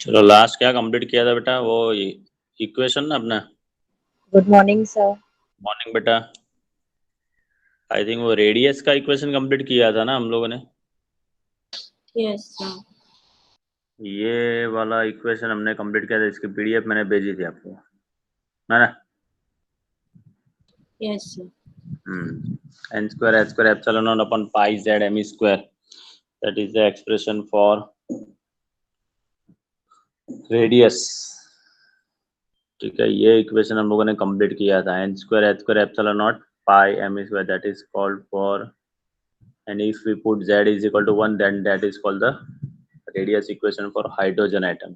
चलो लास्ट क्या कंप्लीट किया था बेटा, वो इक्वेशन ना अपना। Good morning sir. मॉर्निंग बेटा। आई थिंक वो रेडियस का इक्वेशन कंप्लीट किया था ना हम लोगों ने। Yes sir. ये वाला इक्वेशन हमने कंप्लीट किया था, इसकी पीडीएफ मैंने भेजी थी आपको, है ना। Yes sir. n square h square epsilon naught upon pi z m square, that is the expression for radius। ठीक है, ये इक्वेशन हम लोगों ने कंप्लीट किया था। n square h square epsilon naught pi m square, that is called for, and if we put z is equal to 1, then that is called the radius equation for hydrogen atom।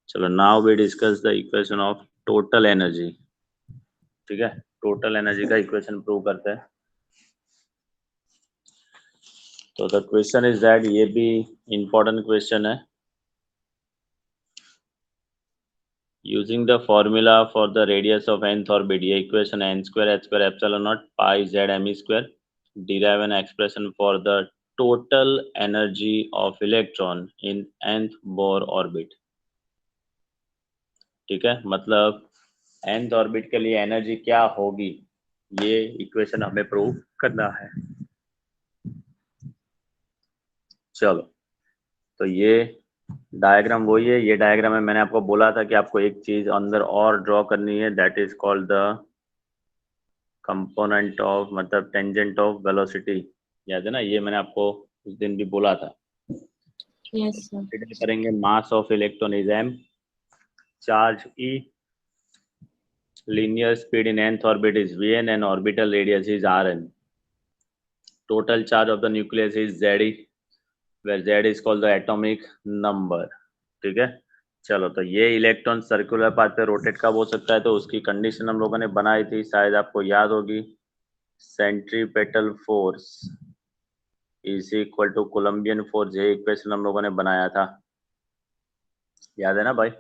चलो now we discuss the equation of total energy। ठीक है, total energy का equation prove करते हैं। तो the question is that, ये भी important question है। Using the formula for the radius of nth orbit, ये equation n square h square epsilon naught pi z m square, derive an expression for the total energy of electron in nth Bohr orbit। ठीक है, मतलब nth orbit के लिए energy क्या होगी, ये equation हमें प्रूव करना है। चलो, तो ये डायग्राम वही है, ये डायग्राम है। मैंने आपको बोला था कि आपको एक चीज अंदर और ड्रॉ करनी है, that is called the component of, मतलब टेंजेंट ऑफ वेलोसिटी। याद है ना, ये मैंने आपको उस दिन भी बोला था। Yes sir. कंसीडर करेंगे मास of electron is m, charge e, linear speed in nth orbit is vn, and orbital radius is rn। total charge of the nucleus is ze, where z is called the atomic number। ठीक है, चलो, तो ये electron circular path पे rotate कब हो सकता है, तो उसकी कंडीशन हम लोगों ने बनाई थी, शायद आपको याद होगी। Centripetal force is equal to Coulombian force, ये इक्वेशन हम लोगों ने बनाया था, याद है ना भाई।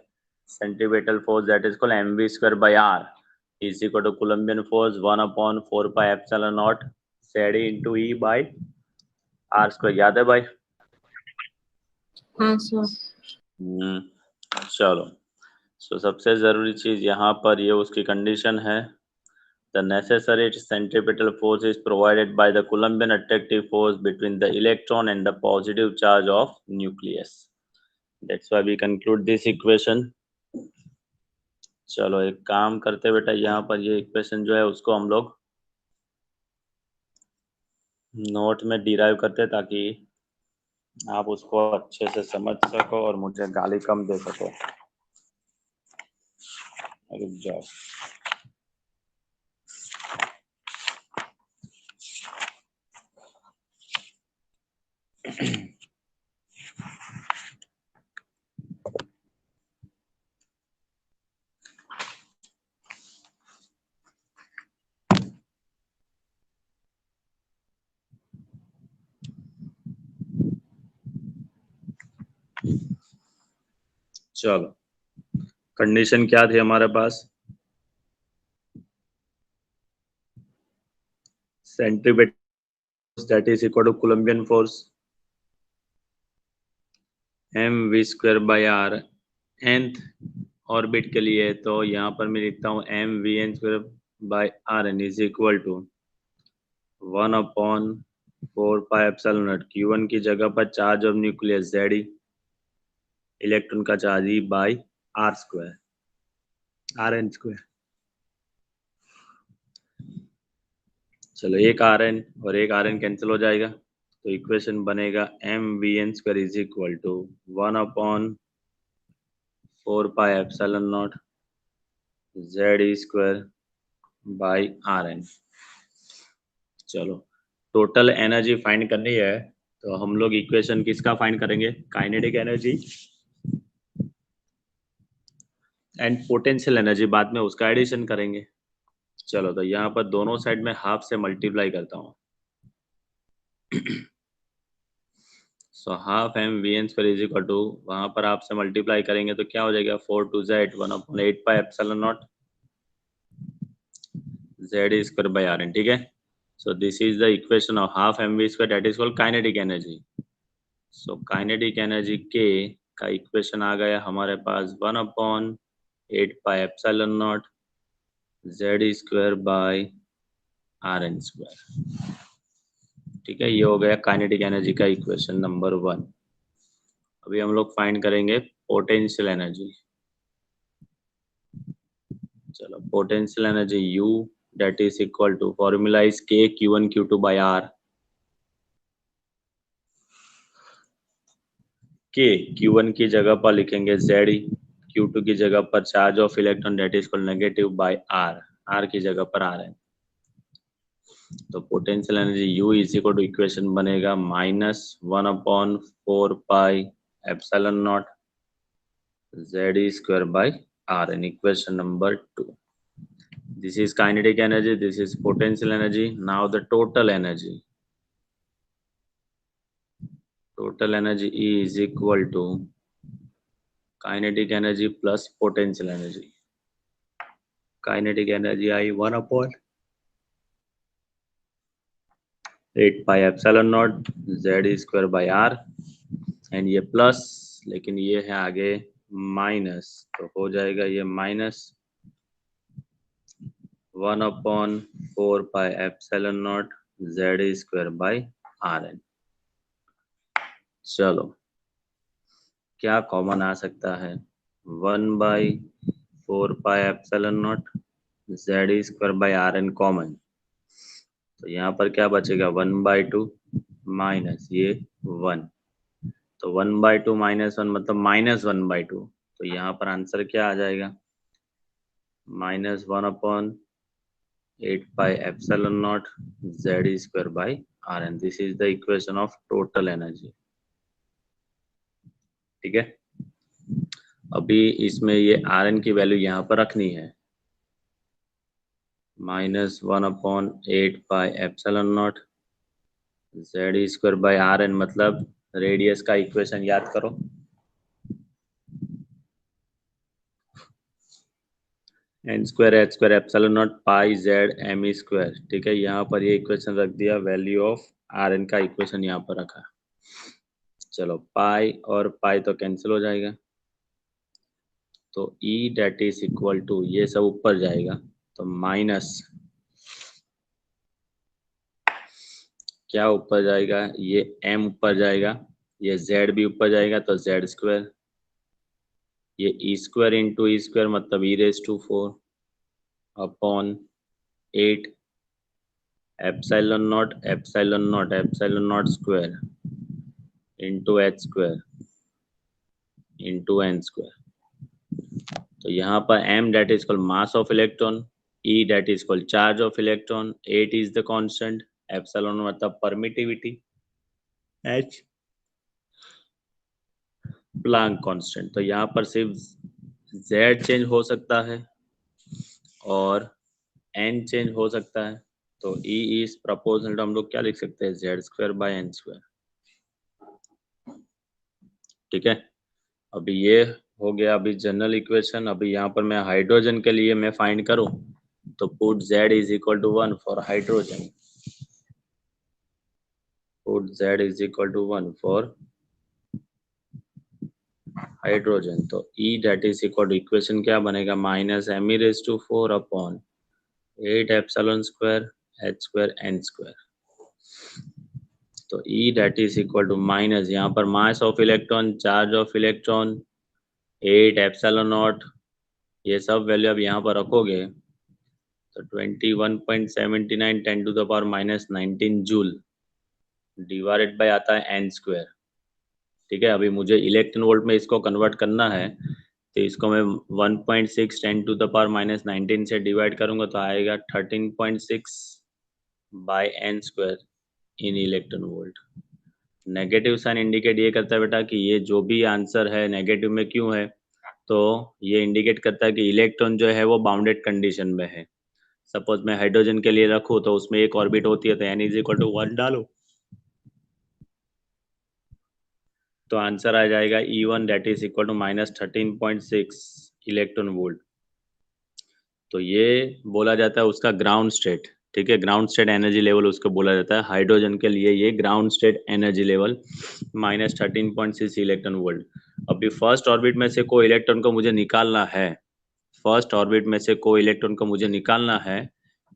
Centripetal force that is called mv square by r is equal to Coulombian force 1/4 pi epsilon naught z into e by r square, याद है भाई। हाँ सर। चलो, सो सबसे ज़रूरी चीज़ यहाँ पर ये उसकी कंडीशन है, the necessary centripetal force is provided by the Coulombian attractive force between the electron and the positive charge of nucleus। That's why we conclude this equation। चलो एक काम करते बेटा, यहाँ पर ये इक्वेशन जो है उसको हम लोग नोट में डिराइव करते, ताकि आप उसको अच्छे से समझ सको और मुझे गाली कम दे सको। रुक जाओ। चलो, कंडीशन क्या थी हमारे पास, centripetal that is equal to Coulombian force mv square by r nth orbit के लिए। तो यहाँ पर मैं लिखता हूँ mvn square by rn is equal to 1/4 pi epsilon naught, q1 की जगह पर charge of nucleus z, electron का charge e by r square rn square. चलो, एक rn और एक rn कैंसिल हो जाएगा, तो इक्वेशन बनेगा mvn square is equal to 1/4 pi epsilon naught z square by rn। चलो, टोटल एनर्जी फाइंड करनी है, तो हम लोग इक्वेशन किसका फाइंड करेंगे, kinetic energy and potential energy, बाद में उसका एडिशन करेंगे। चलो, तो यहाँ पर दोनों साइड में हाफ से मल्टीप्लाई करता हूँ। So half mvn square is equal to, वहां पर आप से मल्टीप्लाई करेंगे तो क्या हो जाएगा, 4 to z 1/8 pi epsilon naught z square by rn। ठीक है, so this is the equation of half mv square, that is called kinetic energy। so kinetic energy K का इक्वेशन आ गया हमारे पास 1/8πε0 z² बाय Rn स्क्वायर। ठीक है, ये हो गया काइनेटिक एनर्जी का इक्वेशन नंबर 1। अभी हम लोग फाइंड करेंगे पोटेंशियल एनर्जी। चलो, potential energy U that is equal to formula is K Q1 Q2 by R। K Q1 की जगह पर लिखेंगे Z, Q2 की जगह पर charge of electron that is equal negative by R, R की जगह पर R है। तो potential energy U is equal to equation बनेगा -1/4πε0 Z² by Rn, equation number 2। This is kinetic energy, this is potential energy. Now the total energy. Total energy E is equal to kinetic energy plus potential energy. Kinetic energy I 1/8πε0 Z² by R, and ये plus, लेकिन ये है आगे minus, तो हो जाएगा ये -1/4πε0 Z² by Rn। चलो, क्या कॉमन आ सकता है? 1/4πε0 Z² by Rn कॉमन, तो यहाँ पर क्या बचेगा 1/2 माइनस ये 1, तो 1/2 -1 मतलब -1/2, तो यहाँ पर आंसर क्या आ जाएगा? -1/8πε0 Z² by Rn। This is the equation of total energy. ठीक है, अभी इसमें ये Rn की वैल्यू यहाँ पर रखनी है, -1/8πε0 Z² by Rn, मतलब रेडियस का इक्वेशन याद करो। n²h² पाई z m²। ठीक है, यहाँ पर ये इक्वेशन रख दिया, वैल्यू ऑफ Rn का इक्वेशन यहाँ पर रखा। चलो, पाई और पाई तो कैंसिल हो जाएगा, तो E that is equal to, ये सब ऊपर जाएगा तो माइनस, क्या ऊपर जाएगा? ये m ऊपर जाएगा, ये z भी ऊपर जाएगा तो z², ये E² इंटू E² मतलब e⁴ upon 8 ε0 into h² into n²। तो यहाँ पर m that is called mass of electron, E that is called charge of electron, 8 is the constant, epsilon मतलब परमिटिविटी, h प्लैंक कांस्टेंट। तो यहाँ पर सिर्फ z change हो सकता है और n चेंज हो सकता है, तो E इज प्रोपोर्शनल टू हम लोग क्या लिख सकते हैं? Z² by n²। ठीक है, अभी ये हो गया अभी जनरल इक्वेशन। अभी यहाँ पर मैं हाइड्रोजन के लिए मैं फाइंड करूं तो put Z is equal to 1 for hydrogen, put Z is equal to 1 for hydrogen, तो E that is equal to equation क्या बनेगा? -me⁴ upon 8 ε² h² n²। तो E that is equal to minus, यहाँ पर mass of electron, charge of electron, 8 ε0, ये सब value अब यहाँ पर रखोगे तो 21.79 10⁻⁻19 जूल डिवाइडेड बाय आता है n²। ठीक है, अभी मुझे इलेक्ट्रॉन वोल्ट में इसको कन्वर्ट करना है, तो इसको मैं 1.6 10⁻⁻19 से डिवाइड करूंगा तो आएगा 13.6 by n² in electron volt. Negative sign indicate ये करता है बेटा कि ये जो भी आंसर है नेगेटिव में क्यों है, तो ये इंडिकेट करता है कि इलेक्ट्रॉन जो है वो बाउंडेड कंडीशन में है। सपोज मैं हाइड्रोजन के लिए रखूं तो उसमें एक ऑर्बिट होती है, तो n इज इक्वल टू 1 डालो तो आंसर आ जाएगा E1 that is equal to -13.6 electron volt. तो ये बोला जाता है उसका ग्राउंड स्टेट। ठीक है, ग्राउंड स्टेट एनर्जी लेवल उसको बोला जाता है। हाइड्रोजन के लिए ये ground state energy level -13.6 electron volt. अभी फर्स्ट ऑर्बिट में से कोई इलेक्ट्रॉन को मुझे निकालना है, फर्स्ट ऑर्बिट में से कोई इलेक्ट्रॉन को मुझे निकालना है,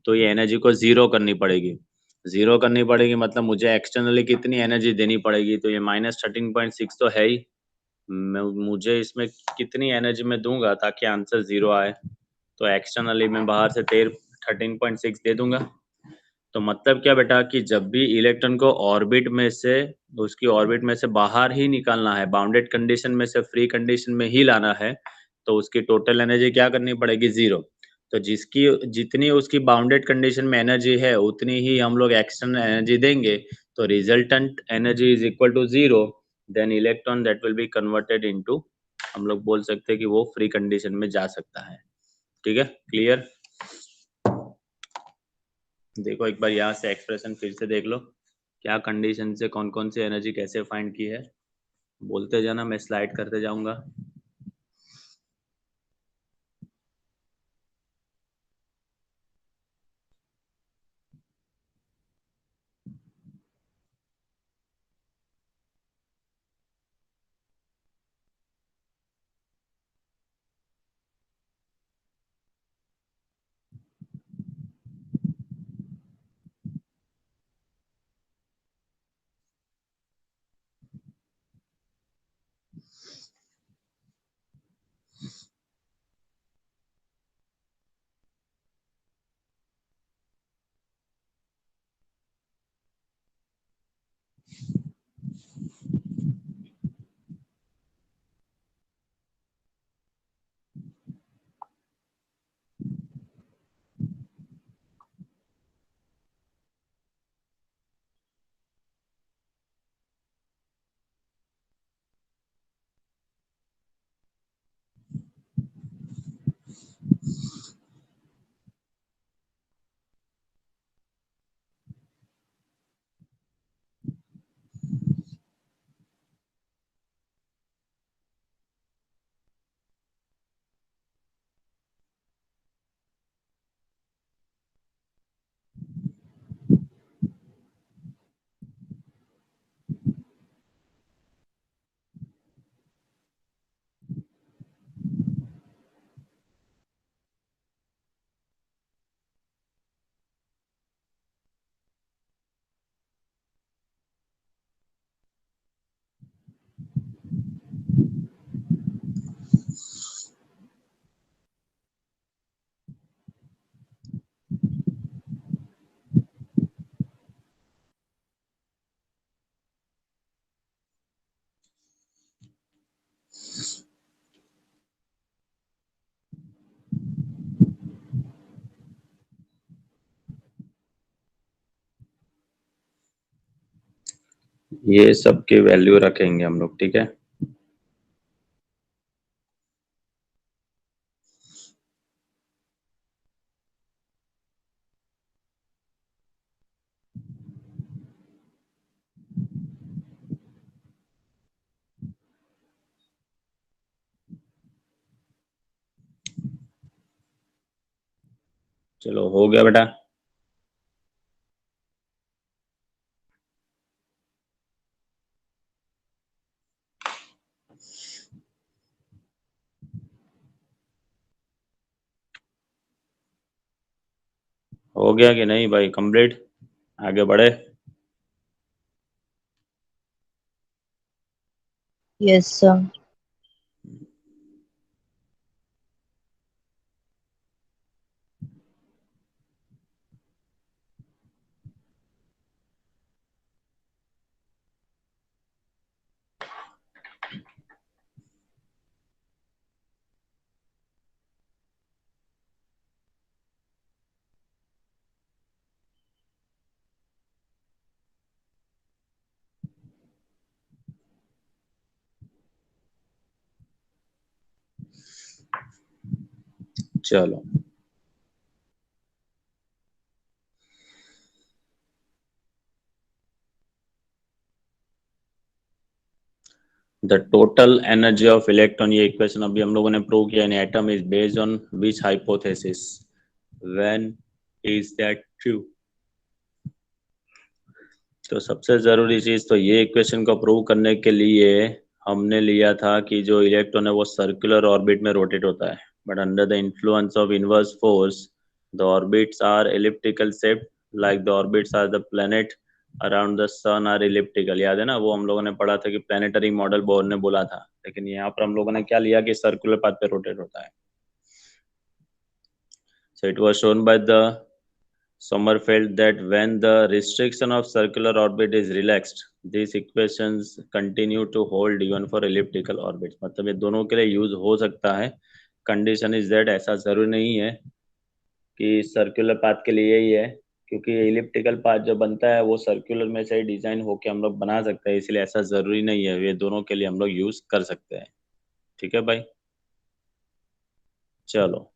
तो ये एनर्जी को जीरो करनी पड़ेगी। जीरो करनी पड़ेगी मतलब मुझे एक्सटर्नली कितनी एनर्जी देनी पड़ेगी, तो ये -13.6 तो है ही। मुझे इसमें कितनी एनर्जी मैं दूंगा ताकि आंसर जीरो आए, तो एक्सटर्नली मैं बाहर से 13.6 दे दूंगा। तो मतलब क्या बेटा कि जब भी इलेक्ट्रॉन को ऑर्बिट में से, उसकी ऑर्बिट में से बाहर ही निकालना है, बाउंडेड कंडीशन में से फ्री कंडीशन में ही लाना है, तो उसकी टोटल एनर्जी क्या करनी पड़ेगी, जीरो। तो जिसकी जितनी उसकी बाउंडेड कंडीशन में एनर्जी है उतनी ही हम लोग एक्सटर्नल एनर्जी देंगे, तो resultant energy is equal to zero, then electron that will be converted into, हम लोग बोल सकते हैं कि वो फ्री कंडीशन में जा सकता है। ठीक है, क्लियर। देखो एक बार यहाँ से एक्सप्रेशन फिर से देख लो, क्या कंडीशन से कौन कौन सी एनर्जी कैसे फाइंड की है, बोलते जाना, मैं स्लाइड करते जाऊंगा। ये सब की वैल्यू रखेंगे हम लोग, ठीक है। चलो हो गया बेटा। हो गया कि नहीं भाई, कंप्लीट, आगे बढ़े। Yes, sir. चलो, the total energy of electron, ये इक्वेशन अभी हम लोगों ने प्रूव किया, in atom is based on which hypothesis, when is that true. तो सबसे जरूरी चीज तो ये इक्वेशन को प्रूव करने के लिए हमने लिया था कि जो इलेक्ट्रॉन है वो सर्कुलर ऑर्बिट में रोटेट होता है, but under the influence of inverse force the orbits are elliptical shape, like the orbits are the planet around the sun are elliptical. याद है ना, वो हम लोगों ने पढ़ा था कि प्लेनेटरी मॉडल बोर ने बोला था, लेकिन यहाँ पर हम लोगों ने क्या लिया कि सर्कुलर पाथ पे रोटेट होता है। So it was shown by the Sommerfeld that when the restriction of circular orbit is relaxed, these equations continue to hold even for elliptical orbits। मतलब ये दोनों के लिए यूज हो सकता है। कंडीशन इज दैट ऐसा जरूरी नहीं है कि सर्कुलर पाथ के लिए यही है, क्योंकि इलिप्टिकल पाथ जो बनता है वो सर्कुलर में से डिजाइन होके हम लोग बना सकते हैं, इसलिए ऐसा जरूरी नहीं है, ये दोनों के लिए हम लोग यूज कर सकते हैं। ठीक है भाई, चलो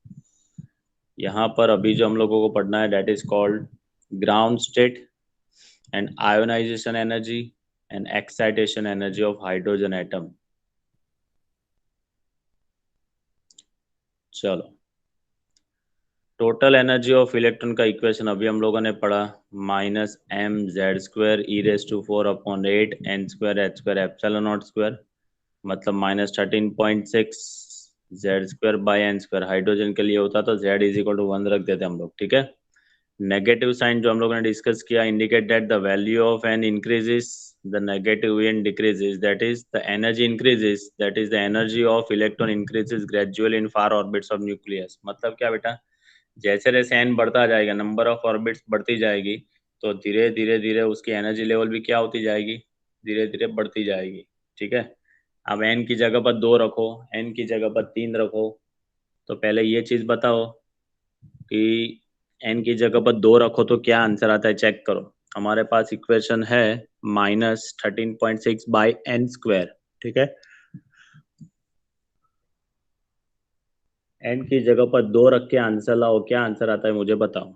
यहाँ पर अभी जो हम लोगों को पढ़ना है that is called ground state and ionization energy and excitation energy of hydrogen atom। चलो, टोटल एनर्जी ऑफ इलेक्ट्रॉन का इक्वेशन अभी हम लोगों ने पढ़ा, -mz² e⁻⁴/8n²h²ε0², मतलब -13.6 z² हाइड्रोजन के लिए होता तो z इज इक्वल टू 1 रख देते हम लोग। ठीक है, नेगेटिव साइन जो हम लोगों ने डिस्कस किया indicate that the value of N increases, the negative N decreases, that is the energy increases, that is the energy of electron increases gradually in far orbits of nucleus. मतलब क्या बेटा, जैसे जैसे एन बढ़ता जाएगा, number of orbits बढ़ती जाएगी, तो धीरे धीरे धीरे उसकी एनर्जी लेवल भी क्या होती जाएगी, धीरे धीरे बढ़ती जाएगी। ठीक है, अब एन की जगह पर 2 रखो, एन की जगह पर 3 रखो, तो पहले ये चीज बताओ कि एन की जगह पर 2 रखो तो क्या आंसर आता है, चेक करो। हमारे पास इक्वेशन है -13.6/n²। ठीक है, एन की जगह पर 2 रख के आंसर लाओ, क्या आंसर आता है मुझे बताओ।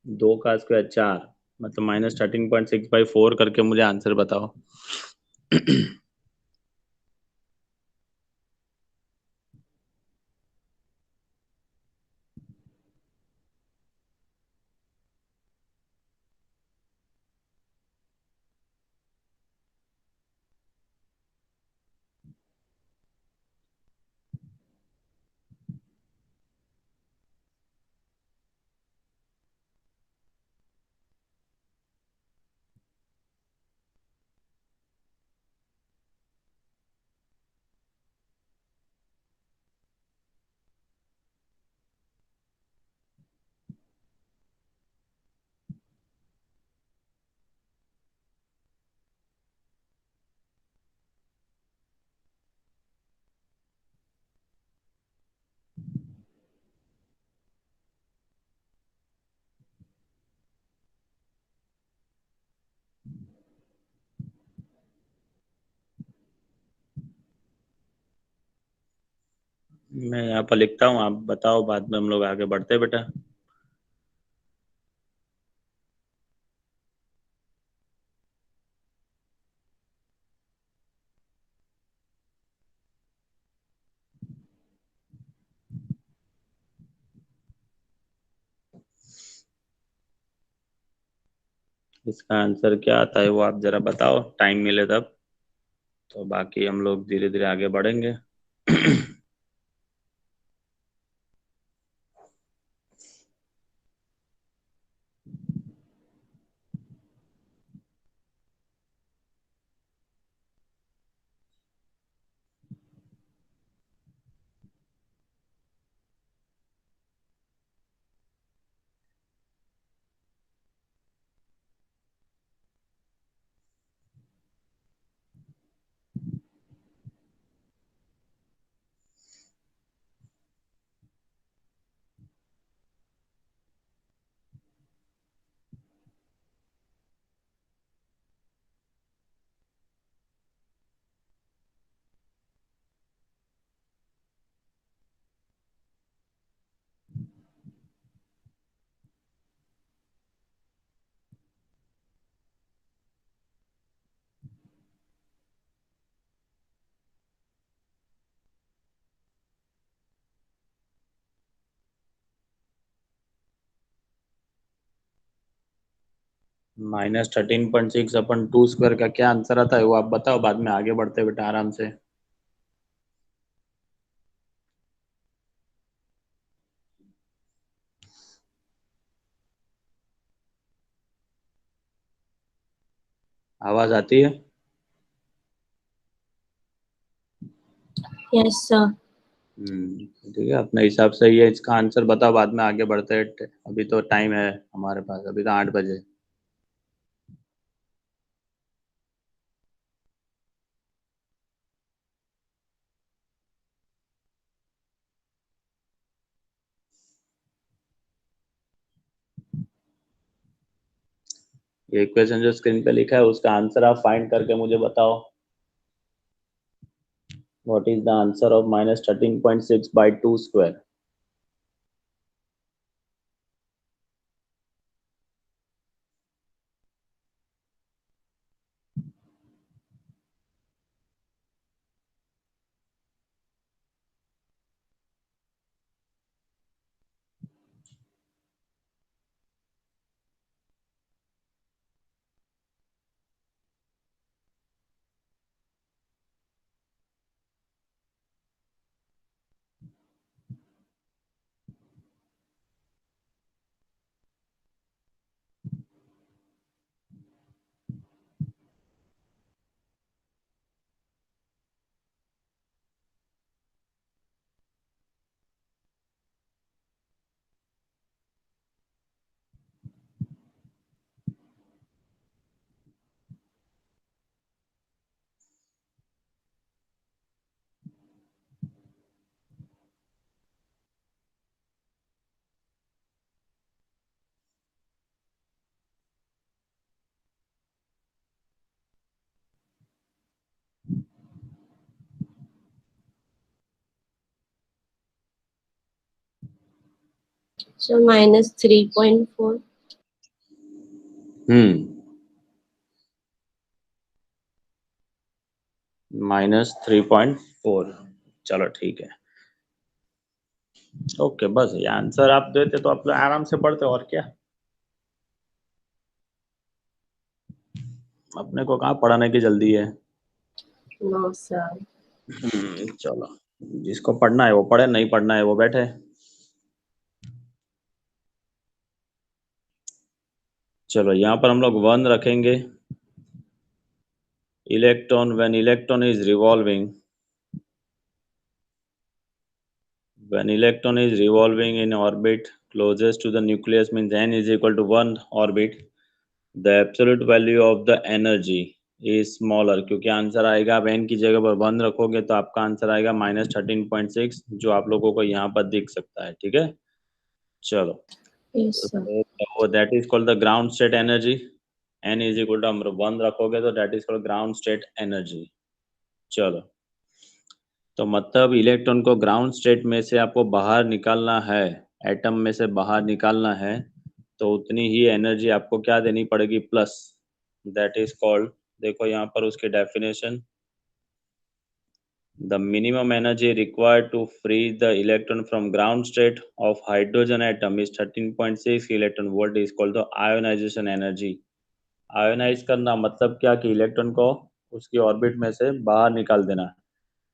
2 का स्क्वायर 4, मतलब -13.6/4 करके मुझे आंसर बताओ। मैं यहाँ पर लिखता हूँ, आप बताओ, बाद में हम लोग आगे बढ़ते हैं बेटा। इसका आंसर क्या आता है वो आप जरा बताओ, टाइम मिले तब, तो बाकी हम लोग धीरे धीरे आगे बढ़ेंगे। -13.6 अपन 2 स्क्वायर का क्या आंसर आता है वो आप बताओ, बाद में आगे बढ़ते हैं बेटा आराम से। आवाज आती है? Yes, sir. ठीक है, अपने हिसाब से ये इसका आंसर बताओ, बाद में आगे बढ़ते हैं। अभी तो टाइम है हमारे पास, अभी तो 8 बजे। ये इक्वेशन जो स्क्रीन पे लिखा है उसका आंसर आप फाइंड करके मुझे बताओ। What is the answer of -13.6 by 2 square? So -3.4. -3.4। चलो ठीक है, ओके, बस ये आंसर आप देते तो आप लोग आराम से पढ़ते, और क्या। अपने को कहाँ पढ़ाने की जल्दी है। No, sir. चलो, जिसको पढ़ना है वो पढ़े, नहीं पढ़ना है वो बैठे। चलो यहाँ पर हम लोग 1 रखेंगे। Electron, when electron is revolving, when electron is revolving in orbit closest to the nucleus, means n is equal to 1 orbit, the absolute value of the energy is smaller, क्योंकि आंसर आएगा, आप n की जगह पर 1 रखोगे तो आपका answer आएगा -13.6, जो आप लोगों को यहाँ पर दिख सकता है। ठीक है, चलो, Yes, sir. तो that is called the ground state energy. n is equal to हम 1 रखोगे तो that is called ground state energy. चलो, तो मतलब इलेक्ट्रॉन को ग्राउंड स्टेट में से आपको बाहर निकालना है, एटम में से बाहर निकालना है, तो उतनी ही एनर्जी आपको क्या देनी पड़ेगी, प्लस। दैट इज कॉल्ड, देखो यहाँ पर उसकी definition, the minimum energy required to free the electron from ground state of hydrogen atom is 13.6 electron volt, is called the ionization energy. Ionize करना मतलब क्या कि इलेक्ट्रॉन को उसकी ऑर्बिट में से बाहर निकाल देना।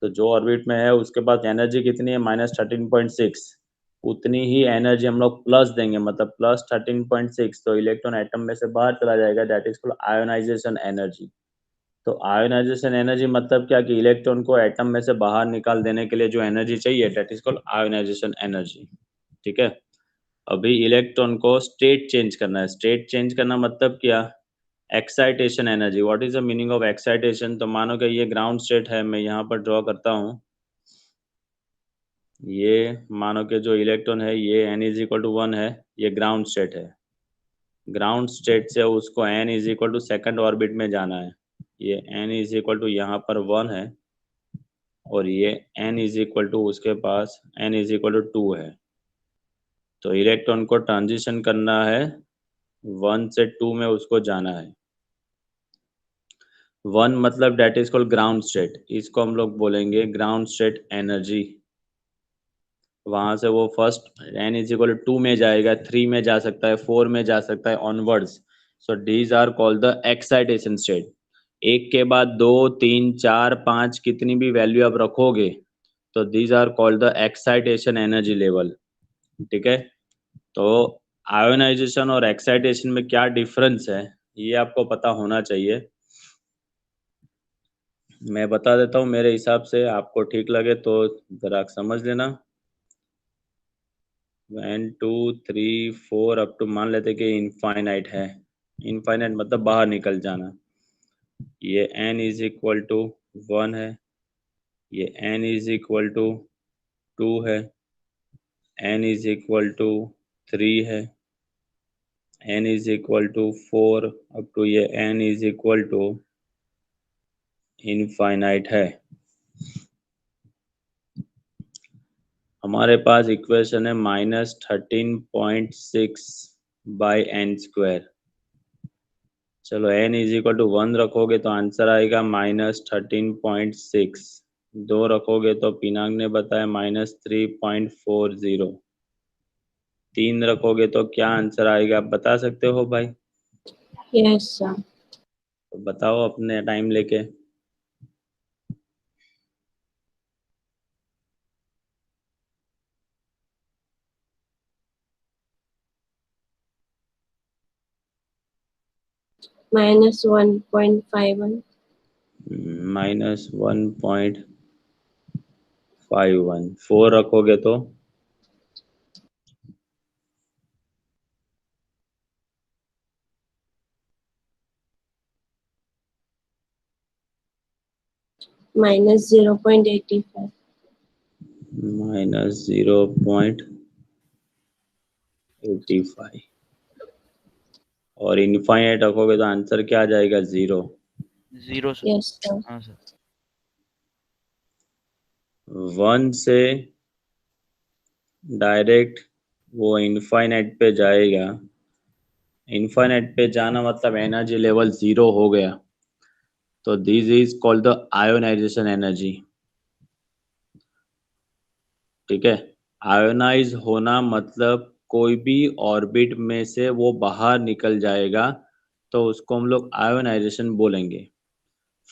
तो जो ऑर्बिट में है उसके पास एनर्जी कितनी है, -13.6, उतनी ही एनर्जी हम लोग प्लस देंगे, मतलब +13.6, तो इलेक्ट्रॉन एटम में से बाहर चला जाएगा, that is called ionisation energy. तो आयोनाइजेशन एनर्जी मतलब क्या कि इलेक्ट्रॉन को एटम में से बाहर निकाल देने के लिए जो एनर्जी चाहिए, that is called ionisation energy. ठीक है, अभी इलेक्ट्रॉन को स्टेट चेंज करना है। स्टेट चेंज करना मतलब क्या, excitation energy. What is the meaning of excitation? तो मानो कि ये ग्राउंड स्टेट है, मैं यहाँ पर ड्रॉ करता हूँ, ये मानो कि जो इलेक्ट्रॉन है ये n इज इक्वल टू 1 है, ये ग्राउंड स्टेट है। ग्राउंड स्टेट से उसको n is equal to second orbit में जाना है। ये n इज इक्वल टू यहाँ पर 1 है, और ये n इज इक्वल टू उसके पास n इज इक्वल टू 2 है। तो इलेक्ट्रॉन को ट्रांजिशन करना है, 1 से 2 में उसको जाना है। 1 मतलब that is called ground state, इसको हम लोग बोलेंगे ग्राउंड स्टेट एनर्जी। वहां से वो first n is equal to 2 में जाएगा, 3 में जा सकता है, 4 में जा सकता है, onwards. So these are called the excitation state. एक के बाद 2 3 4 5 कितनी भी वैल्यू आप रखोगे तो these are called the excitation energy level. ठीक है, तो आयोनाइजेशन और एक्साइटेशन में क्या डिफरेंस है ये आपको पता होना चाहिए। मैं बता देता हूँ मेरे हिसाब से, आपको ठीक लगे तो जरा समझ लेना। 1 2 3 4 अप टू मान लेते कि इनफाइनाइट है। इनफाइनाइट मतलब बाहर निकल जाना। ये n इज इक्वल टू 1 है, ये n इज इक्वल टू 2 है, n इज इक्वल टू 3 है, n is equal to 4 up to ये n is equal to infinite है। हमारे पास इक्वेशन है -13.6 बाई एन स्क्वायर। चलो n इज इक्वल टू 1 रखोगे तो आंसर आएगा -13.6। 2 रखोगे तो पिनाक ने बताया -3.40। 3 रखोगे तो क्या आंसर आएगा आप बता सकते हो भाई? Yes, sir. तो बताओ अपने टाइम लेके। -1.51. -1.51। 4 रखोगे तो -0.85. -0.85। और इनफाइनाइट रखोगे तो आंसर क्या आ जाएगा? 0। 0 सर। Yes, sir. हाँ सर। 1 से डायरेक्ट वो इनफाइनाइट पे जाएगा। इनफाइनाइट पे जाना मतलब एनर्जी लेवल 0 हो गया, तो this is called the ionization energy. ठीक है, आयोनाइज होना मतलब कोई भी ऑर्बिट में से वो बाहर निकल जाएगा तो उसको हम लोग आयोनाइजेशन बोलेंगे।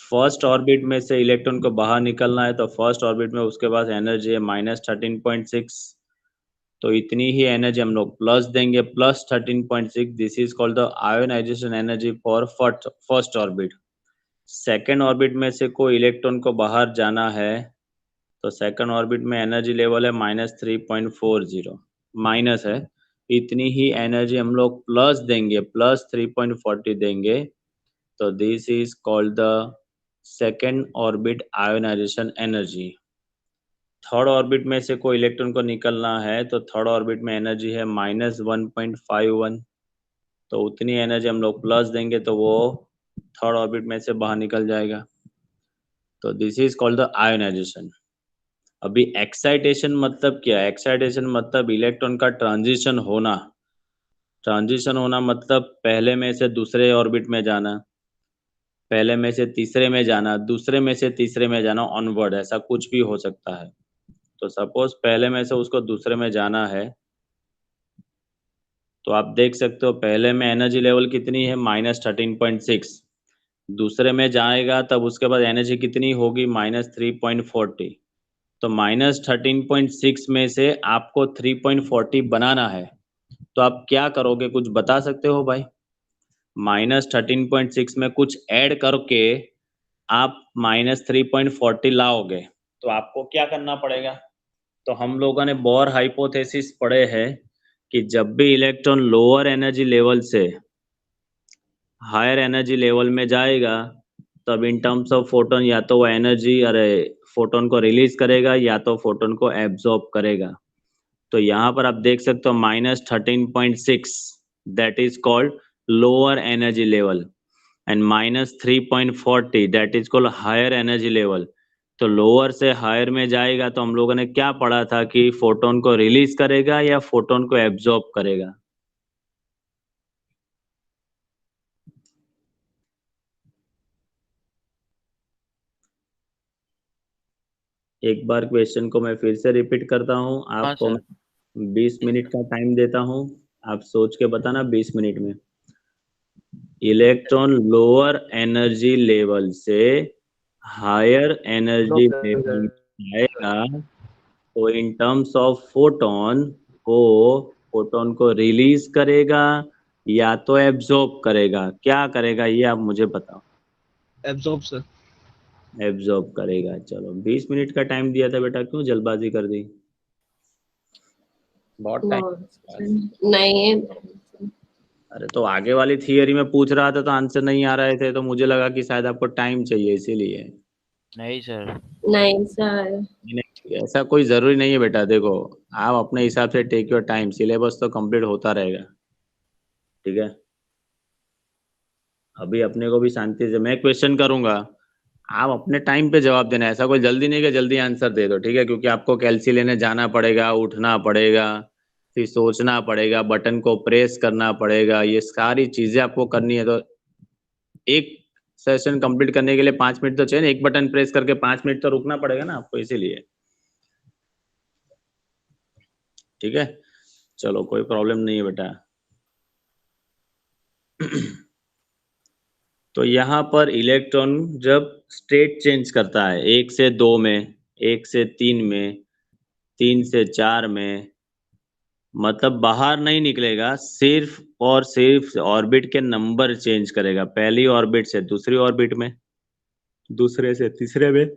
फर्स्ट ऑर्बिट में से इलेक्ट्रॉन को बाहर निकलना है तो फर्स्ट ऑर्बिट में उसके पास एनर्जी है -13.6, तो इतनी ही एनर्जी हम लोग प्लस देंगे +13.6। This is called the ionization energy for first orbit. Second orbit में से कोई इलेक्ट्रॉन को बाहर जाना है तो सेकंड ऑर्बिट में एनर्जी लेवल है -3.40, माइनस है, इतनी ही एनर्जी हम लोग प्लस देंगे +3.40 देंगे, तो this is called the second orbit ionization energy. Third orbit में से कोई इलेक्ट्रॉन को निकलना है तो थर्ड ऑर्बिट में एनर्जी है -1.51, तो उतनी एनर्जी हम लोग प्लस देंगे तो वो थर्ड ऑर्बिट में से बाहर निकल जाएगा, तो this is called the ionization. अभी एक्साइटेशन मतलब क्या है? एक्साइटेशन मतलब इलेक्ट्रॉन का ट्रांजिशन होना। ट्रांजिशन होना मतलब पहले में से दूसरे ऑर्बिट में जाना, पहले में से तीसरे में जाना, दूसरे में से तीसरे में जाना, ऑनवर्ड, ऐसा कुछ भी हो सकता है। तो सपोज पहले में से उसको दूसरे में जाना है तो आप देख सकते हो पहले में एनर्जी लेवल कितनी है -13.6, दूसरे में जाएगा तब उसके बाद एनर्जी कितनी होगी -3.40, तो -13.6 में से आपको 3.40 बनाना है, तो आप क्या करोगे कुछ बता सकते हो भाई? -13.6 में कुछ ऐड करके आप -3.40 लाओगे तो आपको क्या करना पड़ेगा? तो हम लोगों ने बोर हाइपोथेसिस पढ़े हैं कि जब भी इलेक्ट्रॉन लोअर एनर्जी लेवल से हायर एनर्जी लेवल में जाएगा तब इन टर्म्स ऑफ फोटोन या तो वो एनर्जी फोटोन को रिलीज करेगा या तो फोटोन को एब्जॉर्ब करेगा। तो यहाँ पर आप देख सकते हो -13.6 that is called lower energy level and -3.40 that is called higher energy level. तो लोअर से हायर में जाएगा तो हम लोगों ने क्या पढ़ा था कि फोटोन को रिलीज करेगा या फोटोन को एब्जॉर्ब करेगा? एक बार क्वेश्चन को मैं फिर से रिपीट करता हूँ, हाँ आपको सर। 20 मिनट का टाइम देता हूँ, आप सोच के बताना 20 मिनट में। इलेक्ट्रॉन लोअर एनर्जी लेवल से हायर एनर्जी लेवल में आएगा तो इन टर्म्स ऑफ फोटोन को रिलीज करेगा या तो एब्जॉर्ब करेगा, क्या करेगा ये आप मुझे बताओ। Absorb sir. एब्जॉर्ब करेगा। चलो 20 मिनट का टाइम दिया था बेटा, क्यों जल्दबाजी कर दी? बहुत टाइम। नहीं, अरे तो आगे वाली थियरी में पूछ रहा था तो आंसर नहीं आ रहे थे, तो मुझे लगा कि शायद आपको टाइम चाहिए इसीलिए। नहीं सर। नहीं सर। नहीं, ऐसा कोई जरूरी नहीं है बेटा। देखो आप अपने हिसाब से टेक योर टाइम, सिलेबस तो कंप्लीट होता रहेगा, ठीक है। अभी अपने को भी शांति से मैं क्वेश्चन करूंगा, आप अपने टाइम पे जवाब देना। ऐसा कोई जल्दी नहीं कि जल्दी आंसर दे दो, ठीक है, क्योंकि आपको कैलसी लेने जाना पड़ेगा, उठना पड़ेगा, फिर सोचना पड़ेगा, बटन को प्रेस करना पड़ेगा, ये सारी चीजें आपको करनी है। तो एक सेशन कंप्लीट करने के लिए 5 मिनट तो चाहिए ना, एक बटन प्रेस करके 5 मिनट तो रुकना पड़ेगा ना आपको, इसीलिए। ठीक है, चलो कोई प्रॉब्लम नहीं है बेटा। तो यहाँ पर इलेक्ट्रॉन जब स्टेट चेंज करता है 1 से 2 में, 1 से 3 में, 3 से 4 में, मतलब बाहर नहीं निकलेगा, सिर्फ और सिर्फ ऑर्बिट के नंबर चेंज करेगा। पहली ऑर्बिट से दूसरी ऑर्बिट में, दूसरे से तीसरे में,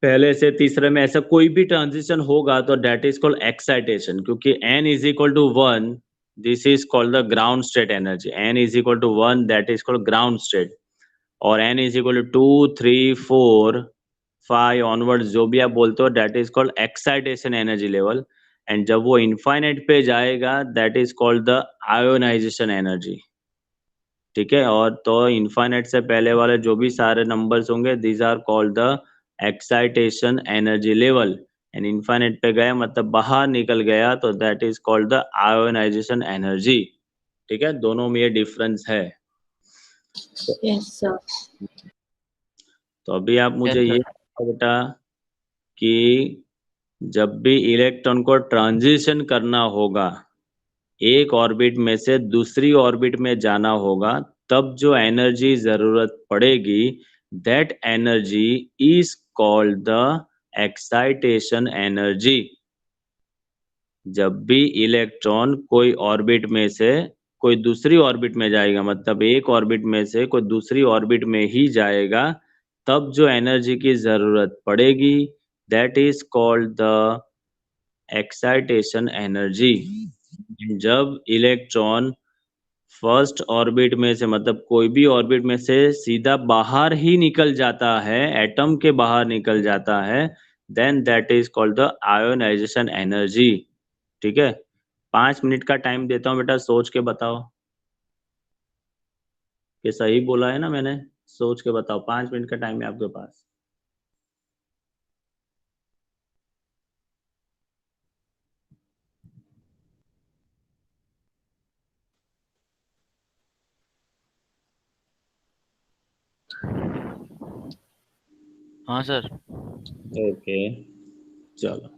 पहले से तीसरे में, ऐसा कोई भी ट्रांजिशन होगा तो डेट इज कॉल्ड एक्साइटेशन। क्योंकि n is equal to 1, this is called the ground state energy. n is equal to 1, that is called ground state. और n is equal to 2, 3, 4, 5 onwards जो भी आप बोलते हो, that is called excitation energy level. And जब वो infinite पे जाएगा that is called the ionization energy. ठीक है, और तो इनफाइनाइट से पहले वाले जो भी सारे नंबर्स होंगे, these are called the excitation energy level. And infinite पे गया मतलब बाहर निकल गया, तो that is called the ionization energy. ठीक है, दोनों में ये डिफरेंस है। Yes sir. तो अभी आप मुझे Yes, ये sir. बताओ बेटा कि जब भी इलेक्ट्रॉन को ट्रांजिशन करना होगा, एक ऑर्बिट में से दूसरी ऑर्बिट में जाना होगा, तब जो एनर्जी जरूरत पड़ेगी, that energy is called the excitation energy. जब भी इलेक्ट्रॉन कोई ऑर्बिट में से कोई दूसरी ऑर्बिट में जाएगा, मतलब एक ऑर्बिट में से कोई दूसरी ऑर्बिट में ही जाएगा, तब जो एनर्जी की जरूरत पड़ेगी, that is called the excitation energy. जब इलेक्ट्रॉन फर्स्ट ऑर्बिट में से, मतलब कोई भी ऑर्बिट में से सीधा बाहर ही निकल जाता है, एटम के बाहर निकल जाता है, then that is called the ionization energy. ठीक है, 5 मिनट का टाइम देता हूँ बेटा, सोच के बताओ कि सही बोला है ना मैंने। सोच के बताओ, 5 मिनट का टाइम है आपके पास। हाँ सर। ओके, चलो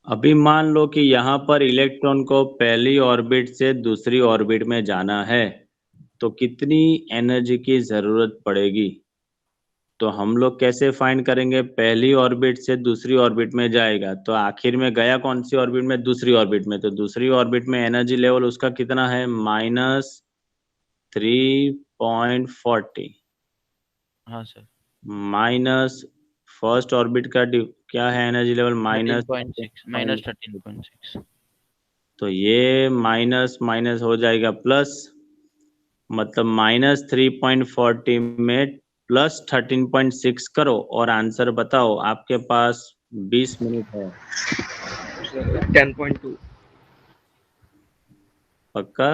अभी मान लो कि यहाँ पर इलेक्ट्रॉन को पहली ऑर्बिट से दूसरी ऑर्बिट में जाना है, तो कितनी एनर्जी की जरूरत पड़ेगी? तो हम लोग कैसे फाइंड करेंगे? पहली ऑर्बिट से दूसरी ऑर्बिट में जाएगा तो आखिर में गया कौन सी ऑर्बिट में? दूसरी ऑर्बिट में। तो दूसरी ऑर्बिट में एनर्जी लेवल उसका कितना है? -3.40। हाँ सर। माइनस फर्स्ट ऑर्बिट का क्या है एनर्जी लेवल? 13.6 माइनस 13.6। तो ये माइनस माइनस हो जाएगा प्लस, मतलब -3.40 में +13.6 करो और आंसर बताओ। आपके पास 20 मिनट है। 10.2। पक्का?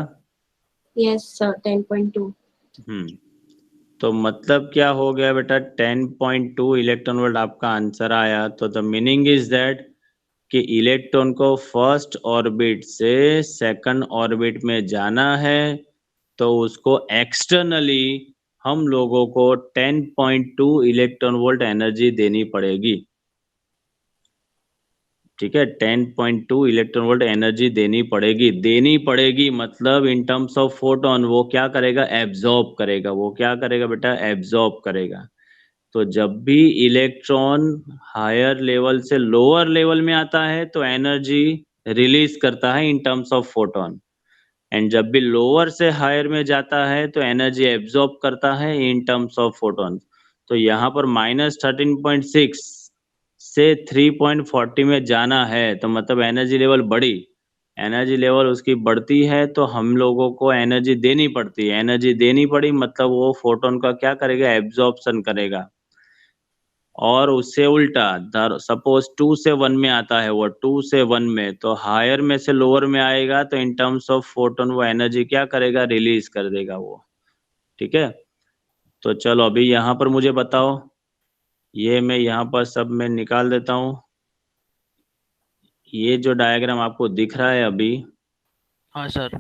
Yes sir, 10.2। तो मतलब क्या हो गया बेटा? 10.2 इलेक्ट्रॉन वोल्ट आपका आंसर आया। तो द मीनिंग इज दैट कि इलेक्ट्रॉन को फर्स्ट ऑर्बिट से सेकंड ऑर्बिट में जाना है, तो उसको एक्सटर्नली हम लोगों को 10.2 इलेक्ट्रॉन वोल्ट एनर्जी देनी पड़ेगी। ठीक है, 10.2 इलेक्ट्रॉन वोल्ट एनर्जी देनी पड़ेगी मतलब इन टर्म्स ऑफ फोटोन वो क्या करेगा, एब्जॉर्ब करेगा। वो क्या करेगा बेटा, एब्जॉर्ब करेगा। तो जब भी इलेक्ट्रॉन हायर लेवल से लोअर लेवल में आता है तो एनर्जी रिलीज करता है in terms of photon, and जब भी लोअर से हायर में जाता है तो एनर्जी एब्जॉर्ब करता है इन टर्म्स ऑफ फोटोन। तो यहाँ पर -13.6 से 3.40 में जाना है तो मतलब एनर्जी लेवल बढ़ी, एनर्जी लेवल उसकी बढ़ती है तो हम लोगों को एनर्जी देनी पड़ती है। एनर्जी देनी पड़ी मतलब वो फोटोन का क्या करेगा, एब्जॉर्प्शन करेगा। और उससे उल्टा सपोज 2 से 1 में आता है वो, 2 से 1 में, तो हायर में से लोअर में आएगा तो इन टर्म्स ऑफ फोटोन वो एनर्जी क्या करेगा, रिलीज कर देगा वो। ठीक है, तो चलो अभी यहाँ पर मुझे बताओ, ये मैं यहाँ पर सब में निकाल देता हूँ। ये जो डायग्राम आपको दिख रहा है अभी, हाँ सर।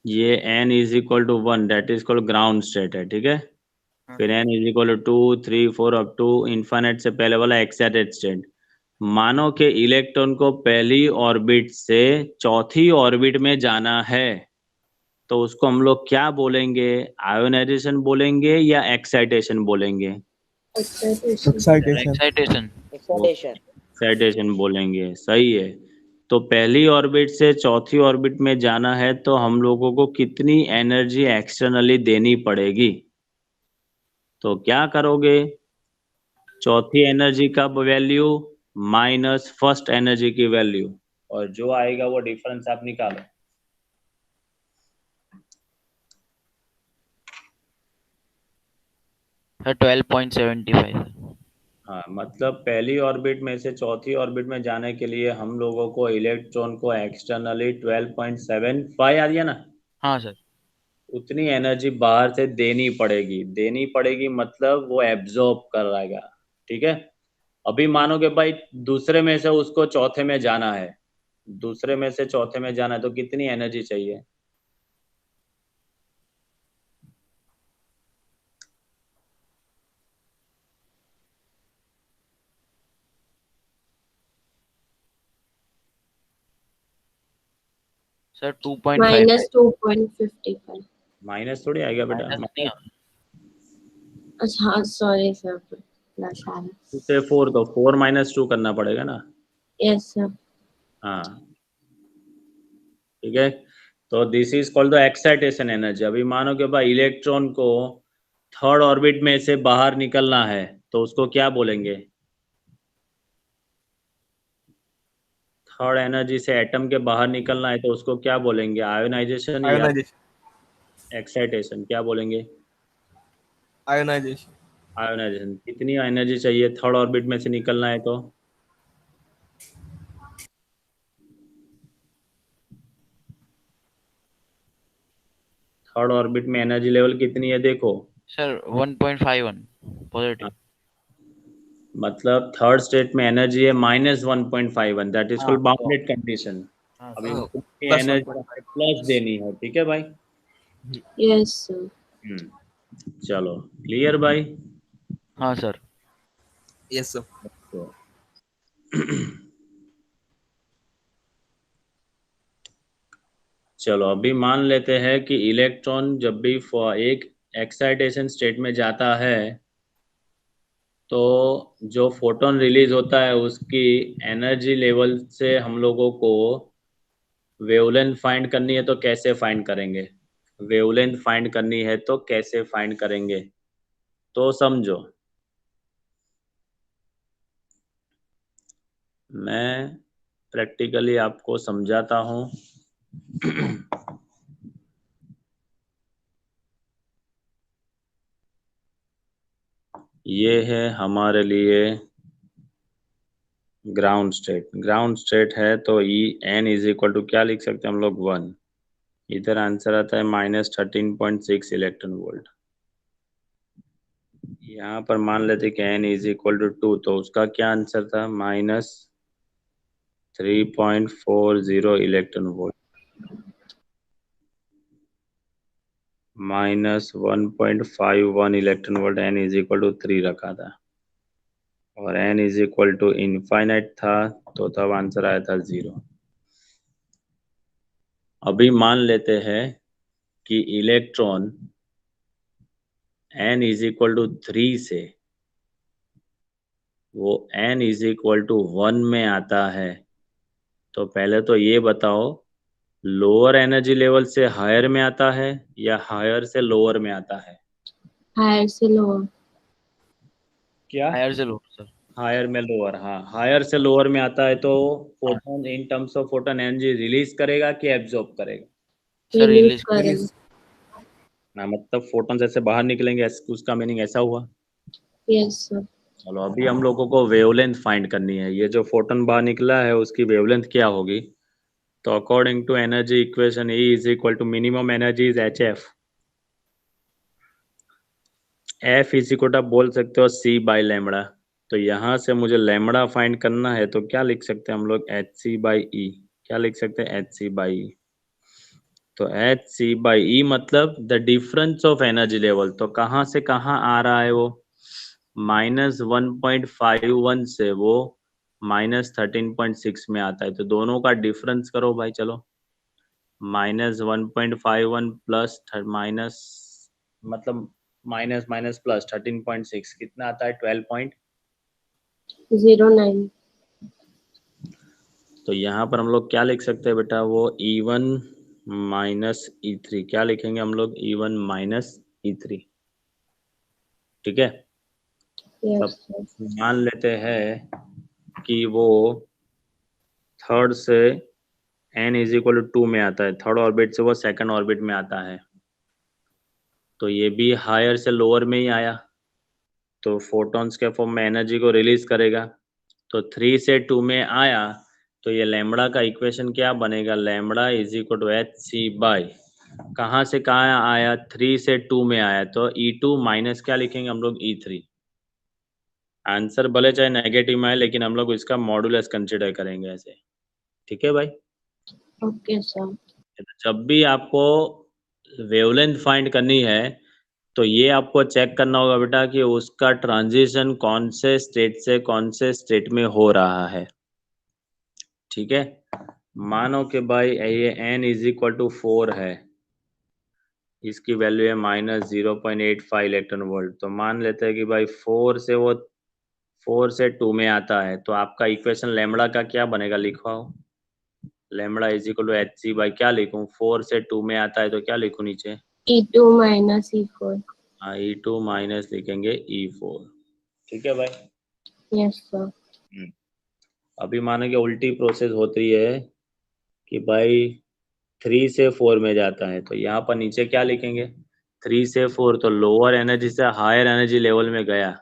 ये n is equal to 1 that is called ground state है। ठीक है, हाँ फिर sir. n is equal to 2 3 4 up to infinite से पहले वाला एक्साइटेड स्टेट। मानो कि इलेक्ट्रॉन को पहली ऑर्बिट से चौथी ऑर्बिट में जाना है तो उसको हम लोग क्या बोलेंगे, आयोनाइजेशन बोलेंगे या एक्साइटेशन बोलेंगे? Excitation. Excitation. Excitation. Excitation. Excitation बोलेंगे, सही है। तो पहली ऑर्बिट से चौथी ऑर्बिट में जाना है तो हम लोगों को कितनी एनर्जी एक्सटर्नली देनी पड़ेगी? तो क्या करोगे, चौथी एनर्जी का वैल्यू माइनस फर्स्ट एनर्जी की वैल्यू, और जो आएगा वो डिफरेंस आप निकालो। सर 12.75। हाँ, मतलब पहली ऑर्बिट में से चौथी ऑर्बिट में जाने के लिए हम लोगों को इलेक्ट्रॉन को एक्सटर्नली 12.75 आ दिया ना, हाँ सर। उतनी एनर्जी बाहर से देनी पड़ेगी मतलब वो एब्जॉर्ब कर रहेगा। ठीक है, अभी मानो कि भाई दूसरे में से उसको चौथे में जाना है, दूसरे में से चौथे में जाना है तो कितनी एनर्जी चाहिए? सर 2.55। Minus 2.55. माइनस थोड़ी आएगा बेटा, माइनस नहीं हाँ सॉरी सर, प्लस आ रहा. 2 से 4 तो 4 - 2 करना पड़ेगा ना। Yes sir. हाँ, ठीक है, तो this is called the excitation energy. अभी मानो कि भाई इलेक्ट्रॉन को थर्ड ऑर्बिट में से बाहर निकलना है तो उसको क्या बोलेंगे? थर्ड एनर्जी से एटम के बाहर निकलना है तो उसको क्या बोलेंगे, आयोनाइजेशन या आयोनाइजेशन। एक्साइटेशन, क्या बोलेंगे? आयोनाइजेशन। आयोनाइजेशन। कितनी एनर्जी चाहिए थर्ड ऑर्बिट में से निकलना है तो? थर्ड ऑर्बिट में एनर्जी लेवल कितनी है देखो। Sir 1.51 positive. मतलब थर्ड स्टेट में एनर्जी है -1.51 दैट इज हाँ कॉल्ड बाउंडेड कंडीशन। हाँ अभी हाँ, प्लस एनर्जी 1.5। प्लस देनी है। ठीक है भाई, Yes sir. चलो क्लियर भाई। हाँ सर। Yes sir. चलो अभी मान लेते हैं कि इलेक्ट्रॉन जब भी एक एक्साइटेशन स्टेट में जाता है तो जो फोटोन रिलीज होता है उसकी एनर्जी लेवल से हम लोगों को वेवलेंथ फाइंड करनी है तो कैसे फाइंड करेंगे? वेवलेंथ फाइंड करनी है तो कैसे फाइंड करेंगे, तो समझो। मैं प्रैक्टिकली आपको समझाता हूँ। ये है हमारे लिए ग्राउंड स्टेट है तो E N is equal to क्या लिख सकते हैं हम लोग, 1। इधर आंसर आता है -13.6 इलेक्ट्रॉन वोल्ट। यहाँ पर मान लेते कि n इज इक्वल टू 2 तो उसका क्या आंसर था, -3.40 electron volt, -1.51 electron volt, n is equal to 3 रखा था। और n is equal to infinite था, तो तब आंसर आया था 0। अभी मान लेते हैं कि electron n is equal to 3 से वो n इज इक्वल टू 1 में आता है। तो पहले तो ये बताओ, लोअर एनर्जी लेवल से हायर में आता है या हायर से लोअर में आता है? हायर से लोअर। क्या? हायर से लो सर। हायर में लोअर, हाँ, हायर से लोअर में आता है। तो photon in terms of photon energy release करेगा कि एब्जॉर्ब करेगा? सर रिलीज रिलीज करेंगे। ना, मतलब फोटोन जैसे बाहर निकलेंगे, उसका मीनिंग ऐसा हुआ। Yes sir. चलो अभी हम लोगों को वेवलेंथ फाइंड करनी है। ये जो फोटोन बाहर निकला है उसकी वेवलेंथ क्या होगी? तो according to energy equation E is equal to minimum energy is HF। F is equal to आप बोल सकते हो C बाई लैम्बडा। तो यहाँ से मुझे लैम्बडा फाइंड करना है, तो क्या लिख सकते हैं हम लोग? HC by E। क्या लिख सकते हैं? HC by E। तो HC बाई E मतलब the difference of energy level. तो कहाँ से कहाँ आ रहा है वो? -1.51 से वो -13.6 में आता है। तो दोनों का डिफरेंस करो भाई, चलो। -1.51 प्लस माइनस, मतलब माइनस माइनस प्लस 13.6 कितना आता है? 09। तो यहाँ पर हम लोग क्या लिख सकते हैं बेटा? वो E1 माइनस E3। क्या लिखेंगे हम लोग? E1 minus E3। ठीक है। यस तब सर। मान लेते हैं कि वो थर्ड से n इज इक्वल टू 2 में आता है, थर्ड ऑर्बिट से वो सेकंड ऑर्बिट में आता है। तो ये भी हायर से लोअर में ही आया, तो फोटॉन्स के फॉर्म में एनर्जी को रिलीज करेगा। तो 3 से 2 में आया, तो ये लैम्बडा का इक्वेशन क्या बनेगा? Lambda is equal to HC by, कहाँ से कहाँ आया? 3 से 2 में आया, तो E2 माइनस क्या लिखेंगे हम लोग? E3। आंसर भले चाहे नेगेटिव में आए, लेकिन हम लोग इसका मॉडुलस कंसिडर करेंगे ऐसे। ठीक है भाई। Okay sir. जब भी आपको वेवलेंथ फाइंड करनी है, तो ये आपको चेक करना होगा बेटा कि उसका ट्रांजिशन कौन से स्टेट से कौन से स्टेट में हो रहा है। ठीक है। मानो कि भाई ये n इज इक्वल टू 4 है, इसकी वैल्यू है -0.85 इलेक्ट्रॉन वोल्ट। तो मान लेते हैं कि भाई 4 से 2 में आता है, तो आपका इक्वेशन लैम्बडा का क्या बनेगा? लिखवाओ। Lambda is equal to HC by, क्या लिखूं? 4 से 2 में आता है तो क्या लिखूं नीचे? E2 minus E4। हाँ, E2 माइनस लिखेंगे E4। ठीक है भाई। Yes sir. अभी मानो कि उल्टी प्रोसेस होती है कि भाई 3 से 4 में जाता है, तो यहाँ पर नीचे क्या लिखेंगे? 3 से 4, तो लोअर एनर्जी से हायर एनर्जी लेवल में गया,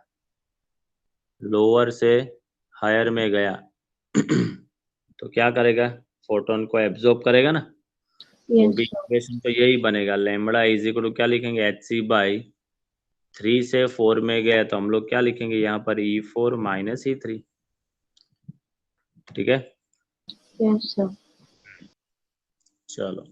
लोअर से हायर में गया तो क्या करेगा? फोटोन को एब्जॉर्ब करेगा ना। वो भी यस सर। इक्वेशन तो यही बनेगा। लैम्बडा इज इक्वल टू क्या लिखेंगे? HC बाई 3 से 4 में गया, तो हम लोग क्या लिखेंगे यहाँ पर? E4 minus E3। ठीक है। Yes sir. चलो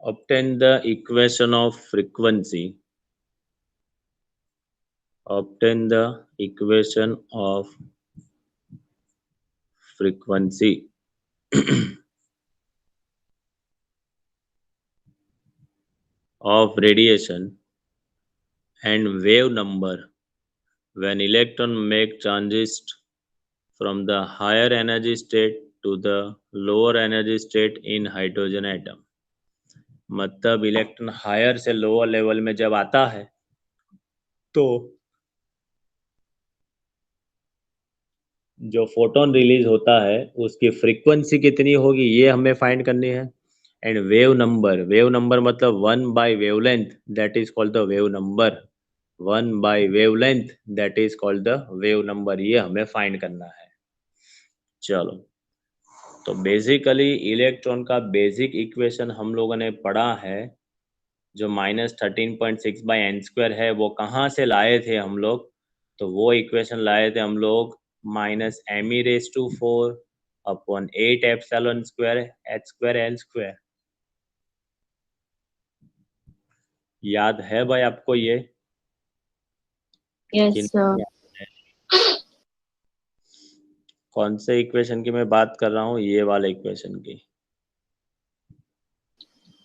obtain the equation of frequency. Obtain the equation of frequency of radiation and wave number when electron make transit from the higher energy state to the lower energy state in hydrogen atom. मतलब electron higher से lower level में जब आता है, तो जो photon release होता है उसकी फ्रीक्वेंसी कितनी होगी, ये हमें फाइंड करनी है। एंड वेव नंबर मतलब 1 by wavelength, that is called the wave number. 1 by wavelength, that is called the wave number. ये हमें फाइंड करना है। चलो तो बेसिकली इलेक्ट्रॉन का बेसिक इक्वेशन हम लोगों ने पढ़ा है, जो -13.6/n² है, वो कहाँ से लाए थे हम लोग? तो वो इक्वेशन लाए थे हम लोग -me⁴ अपॉन 8ε² h²l²। याद है भाई आपको ये? Yes, कि sir. नहीं याद है? कौन से इक्वेशन की मैं बात कर रहा हूँ? ये वाले इक्वेशन की।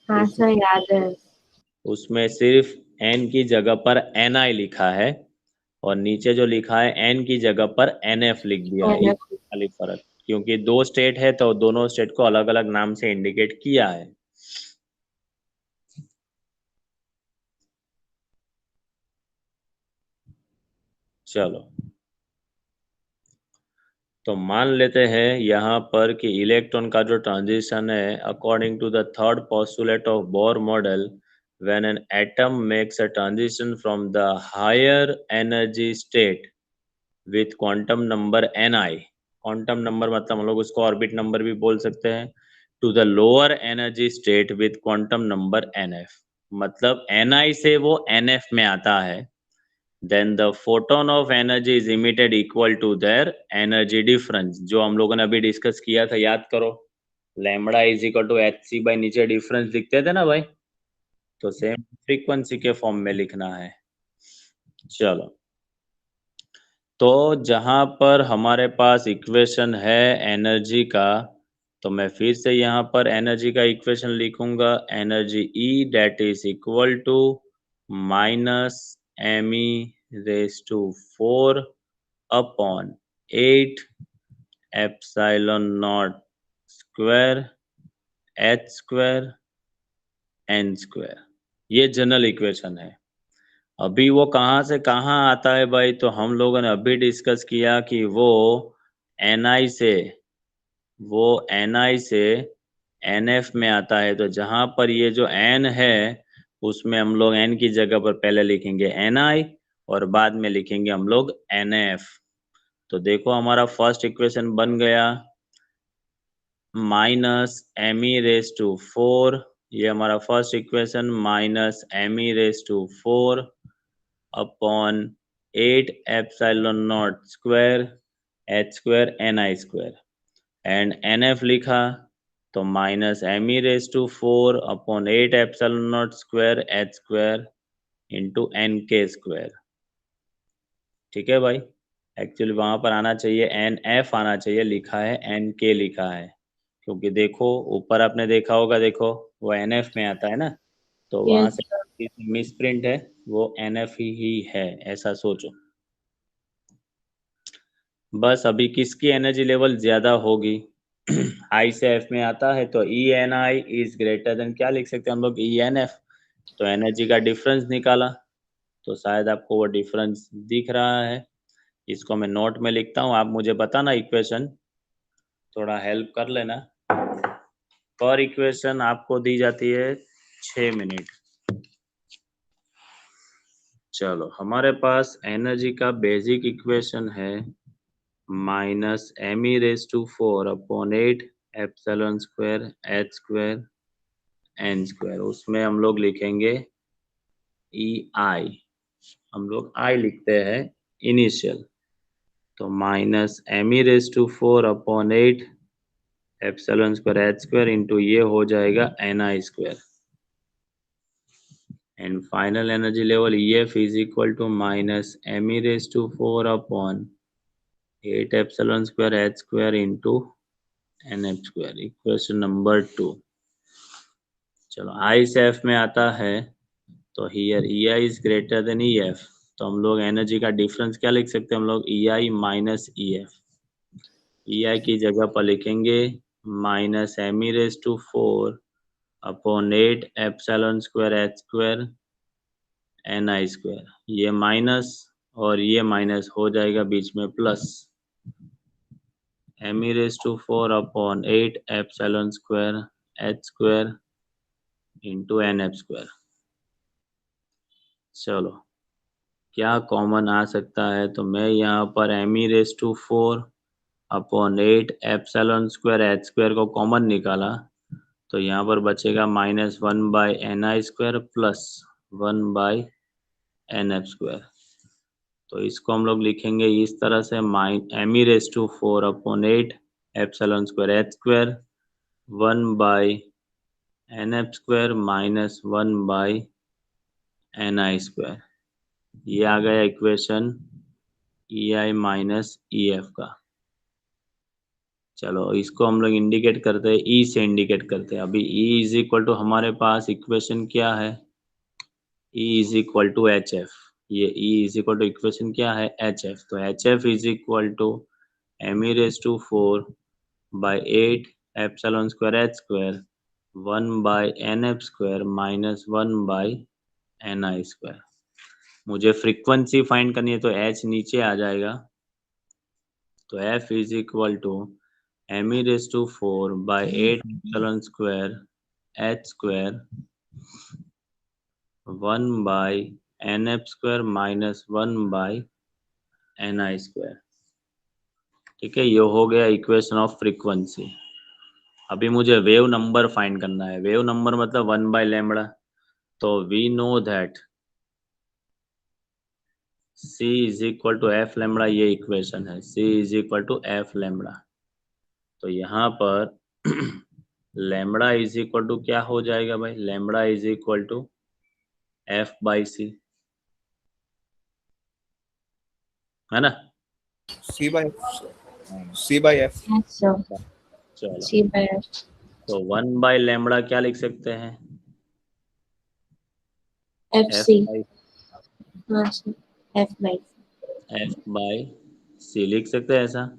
हाँ उस, सर, याद है. उसमें सिर्फ n की जगह पर ni लिखा है और नीचे जो लिखा है n की जगह पर nf लिख दिया है। NF. इतना खाली फर्क, क्योंकि दो स्टेट है तो दोनों स्टेट को अलग अलग नाम से इंडिकेट किया है। चलो, तो मान लेते हैं यहाँ पर कि इलेक्ट्रॉन का जो ट्रांजिशन है, according to the third postulate of Bohr model, when an atom makes a transition from the higher energy state with quantum number ni, quantum number मतलब हम लोग उसको ऑर्बिट नंबर भी बोल सकते हैं, to the lower energy state with quantum number nf, मतलब ni से वो nf में आता है, then the photon of energy is emitted equal to their energy difference, जो हम लोगों ने अभी डिस्कस किया था, याद करो, lambda is equal to hc by नीचे डिफरेंस लिखते थे ना भाई, तो सेम फ्रीक्वेंसी के फॉर्म में लिखना है। चलो, तो जहां पर हमारे पास इक्वेशन है एनर्जी का, तो मैं फिर से यहाँ पर एनर्जी का इक्वेशन लिखूंगा, energy E that is equal to -me⁴ upon 8 epsilon naught square h² n²। ये जनरल इक्वेशन है। अभी वो कहाँ से कहाँ आता है भाई? तो हम लोगों ने अभी डिस्कस किया कि वो ni से nf में आता है। तो जहाँ पर ये जो n है, उसमें हम लोग n की जगह पर पहले लिखेंगे ni और बाद में लिखेंगे हम लोग nf। तो देखो हमारा फर्स्ट इक्वेशन बन गया -me⁴, ये हमारा first equation -me⁴ upon 8 epsilon naught square h² ni² and nf लिखा तो -me⁴ upon 8 epsilon naught square h² into nk²। ठीक है भाई, एक्चुअली वहां पर आना चाहिए nf आना चाहिए, लिखा है nk लिखा है, क्योंकि देखो ऊपर आपने देखा होगा, देखो वो nf में आता है ना, तो वहां Yes, से sir. मिस प्रिंट है, वो nf ही है, ऐसा सोचो। बस अभी किसकी एनर्जी लेवल ज्यादा होगी? आई से एफ में आता है तो E N I is greater than, क्या लिख सकते हैं हम लोग, ई एन एफ। तो एनर्जी का डिफरेंस निकाला, तो शायद आपको वो डिफरेंस दिख रहा है, इसको मैं नोट में लिखता हूँ, आप मुझे बताना इक्वेशन, थोड़ा हेल्प कर लेना। पर इक्वेशन आपको दी जाती है 6 मिनट। चलो, हमारे पास एनर्जी का बेसिक इक्वेशन है -me⁴ upon 8 epsilon square h² n²। उसमें हम लोग लिखेंगे ei, हम लोग i लिखते हैं इनिशियल, तो -me⁴ upon 8 epsilon square h² into ये हो जाएगा ni²। And final energy level EF is equal to -me⁴ upon 8 epsilon square h² into nf²। Equation number 2। चलो, I से F में आता है तो here EI is greater than EF, तो हम लोग एनर्जी का डिफरेंस क्या लिख सकते हैं हम लोग, EI माइनस EF। EI की जगह पर लिखेंगे -me⁴ upon 8 epsilon square h² ni²। ये माइनस और ये माइनस हो जाएगा बीच में plus, me⁴ upon 8 epsilon square h² into nf²। चलो, क्या कॉमन आ सकता है? तो मैं यहाँ पर me⁴ upon 8 epsilon square h square को कॉमन निकाला तो यहाँ पर बचेगा -1/ni² प्लस 1/nf²। तो इसको हम लोग लिखेंगे इस तरह से me⁴ upon 8 epsilon square h square 1/nf² minus 1/ni²। ये आ गया इक्वेशन EI माइनस EF का। चलो इसको हम लोग इंडिकेट करते हैं, E से इंडिकेट करते हैं। अभी E इज इक्वल टू हमारे पास इक्वेशन क्या है, E is equal to HF। ये E is equal to equation क्या है, HF। तो HF is equal to me⁴/8 epsilon square h square 1/nf² minus 1/ni²। मुझे फ्रीक्वेंसी फाइंड करनी है तो H नीचे आ जाएगा, तो F is equal to me⁴/8 epsilon square h square 1/nf² minus 1/ni²। ठीक है, ये हो गया इक्वेशन ऑफ फ्रीक्वेंसी। अभी मुझे वेव नंबर फाइंड करना है। वेव नंबर मतलब 1/λ। तो we know that c is equal to f lambda, ये इक्वेशन है, c is equal to f lambda. तो यहाँ पर लैम्बडा इज इक्वल टू क्या हो जाएगा भाई, lambda is equal to f/c, है ना। C/F. Yes, sir. चलो C/F. तो 1/λ क्या लिख सकते हैं, FC. हाँ sir. f/c लिख सकते हैं ऐसा।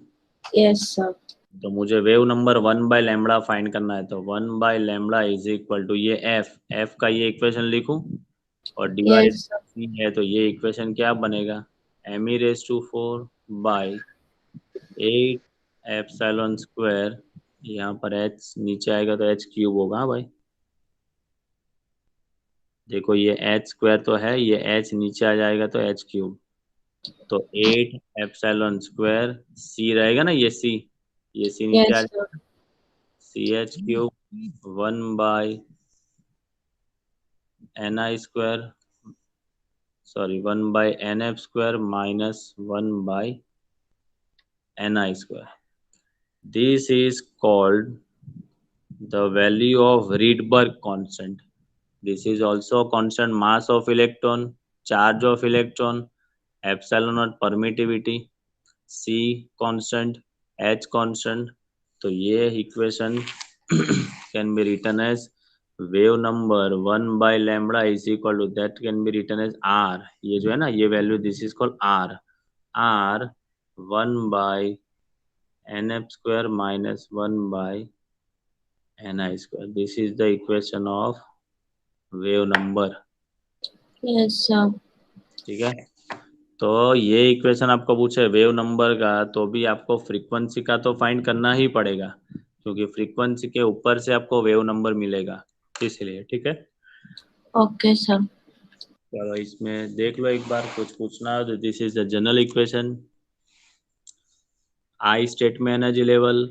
Yes, sir. तो मुझे वेव नंबर 1/λ फाइंड करना है। तो 1/λ इज इक्वल टू ये f का ये इक्वेशन लिखूं और डिवाइड Yes, sir. c है तो ये इक्वेशन क्या बनेगा, me⁴/8 एप्सिलॉन स्क्वायर, यहाँ पर h नीचे आएगा तो h³ होगा। हाँ भाई देखो ये h² तो है, ये h नीचे आ जाएगा तो h³। तो 8 एप्सिलॉन स्क्वायर c रहेगा ना, ये c नीचे आ Yes, sir. CH³ 1/ni², sorry 1/nf² minus 1/ni²। This is called the value of Rydberg constant. This is also constant mass of electron, charge of electron, epsilon naught permittivity, C constant, H constant। तो ये equation can be written as wave number 1/λ is equal to, that can be written as R। ये जो है ना ये value, this is called R। R 1/nf² minus 1/ni²। This is the equation of wave number. Yes, sir. ठीक है, तो ये equation आपको पूछे वेव नंबर का, तो भी आपको फ्रीक्वेंसी का तो फाइंड करना ही पड़ेगा, क्योंकि फ्रीक्वेंसी के ऊपर से आपको वेव नंबर मिलेगा, इसलिए। ठीक है, Okay, sir. चलो इसमें देख लो एक बार, कुछ पूछना है तो this is the general equation. I state में एनर्जी लेवल,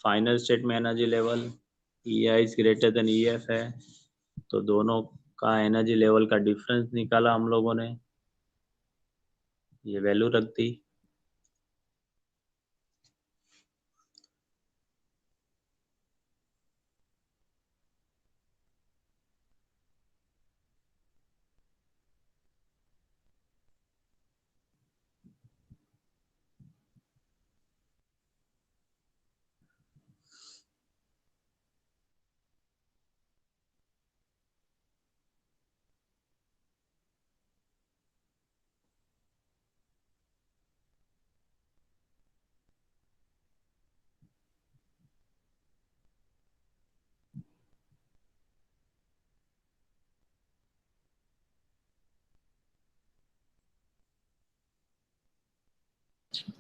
फाइनल स्टेट में energy level, EI is greater than EF है, तो दोनों का एनर्जी लेवल का डिफरेंस निकाला हम लोगों ने, ये वैल्यू रख दी।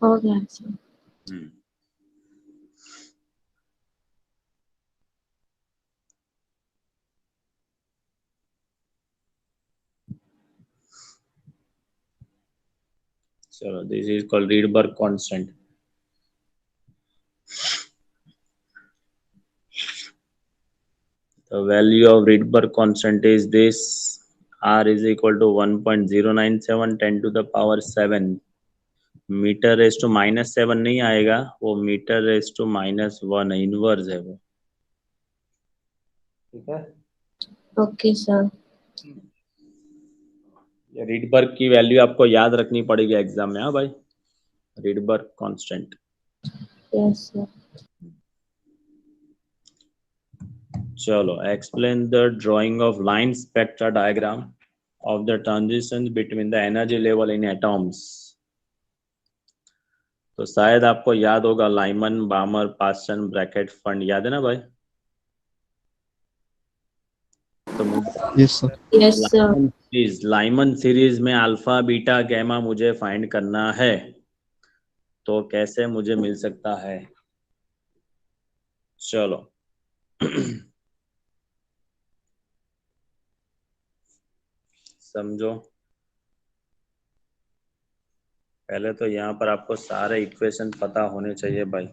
हो गया sir. चलो this is called Rydberg constant. The value of Rydberg constant is this. R is equal to 1.097 10 to the power 7. Metre raise to -7 नहीं आएगा, वो मीटर रेस टू -1 है, इनवर्स है वो। ठीक है, Okay, sir. ये रीडबर्ग की वैल्यू आपको याद रखनी पड़ेगी एग्जाम में। हाँ भाई, रीडबर्ग कांस्टेंट। Yes, sir. चलो, explain the drying of line spectra diagram of the transition between the energy level in atoms. तो शायद आपको याद होगा लाइमन, बामर, पास्टन, ब्रैकेट, फंड, याद है ना भाई? तो Yes, sir. Yes, sir. Lyman series में अल्फा, बीटा, गैमा मुझे फाइंड करना है, तो कैसे मुझे मिल सकता है? चलो समझो। पहले तो यहाँ पर आपको सारे इक्वेशन पता होने चाहिए भाई।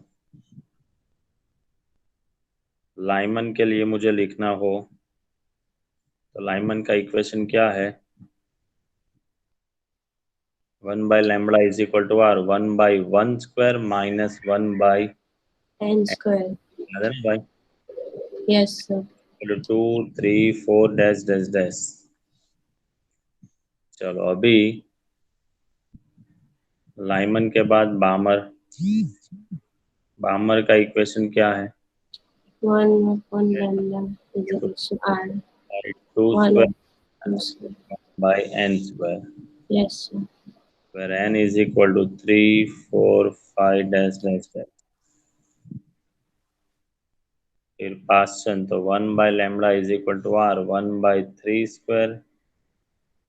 लाइमन के लिए मुझे लिखना हो तो लाइमन का इक्वेशन क्या है? 1/λ is equal to R 1/1 square minus 1/, N square. याद है ना भाई? Yes, sir. 2 3 4 dash dash dash. चलो अभी लाइमन के बाद बामर। बामर का इक्वेशन क्या है? 1 upon lambda is equal to R. 2 1 square upon square. By n स्क्वायर, Yes, sir. where n is equal to 3 4 5 dash dash dash। फिर पास्टन, तो 1/λ is equal to r 1/3 square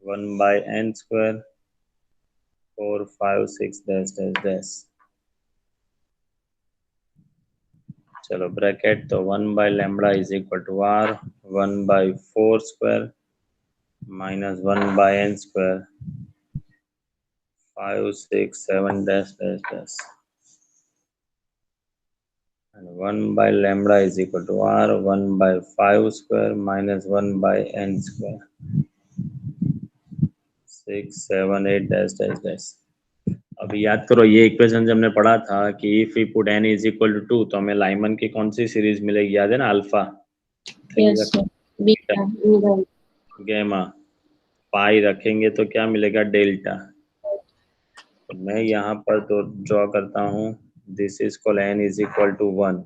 1/n square 4 5 6 dash dash dash. चलो bracket, तो 1/λ is equal to r 1/4 square minus 1/n square 5 6 7 dash dash dash, and 1/λ is equal to r 1/5 square minus 1/n square 6 7 8 dash dash dash। अभी याद करो, ये equation जब हमने पढ़ा था कि if we put n is equal to 2 तो हमें लाइमन की कौन सी सीरीज मिलेगी, याद है ना? Alpha, Yes, sir. Beta. Beta. Gamma, pi रखेंगे तो क्या मिलेगा? डेल्टा। तो मैं यहाँ पर तो ड्रॉ करता हूँ, this is called n is equal to 1,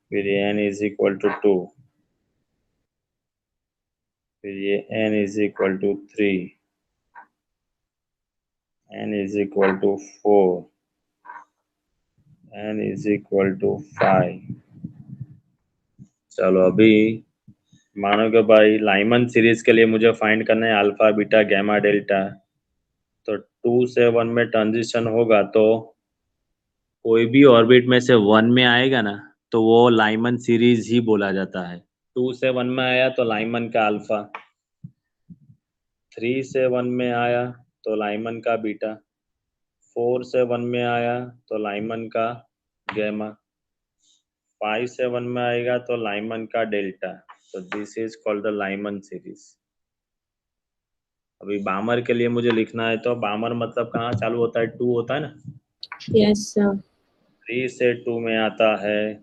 फिर n इज इक्वल टू 2, फिर ये n is equal to 3, n is equal to 4, n is equal to 5। चलो अभी मानो कि भाई लाइमन सीरीज के लिए मुझे फाइंड करना है अल्फा, बीटा, गैमा, डेल्टा। तो 2 से 1 में ट्रांजिशन होगा तो कोई भी ऑर्बिट में से 1 में आएगा ना, तो वो लाइमन सीरीज ही बोला जाता है। 2 से 1 में आया तो लाइमन का अल्फा, 3 से 1 में आया तो लाइमन का बीटा, 4 से 1 में आया तो लाइमन का गैमा, 5 से 1 में आएगा तो लाइमन का डेल्टा। तो this is called the Lyman series. अभी बामर के लिए मुझे लिखना है, तो बामर मतलब कहाँ चालू होता है? 2 होता है ना? Yes, sir. 3 से 2 में आता है,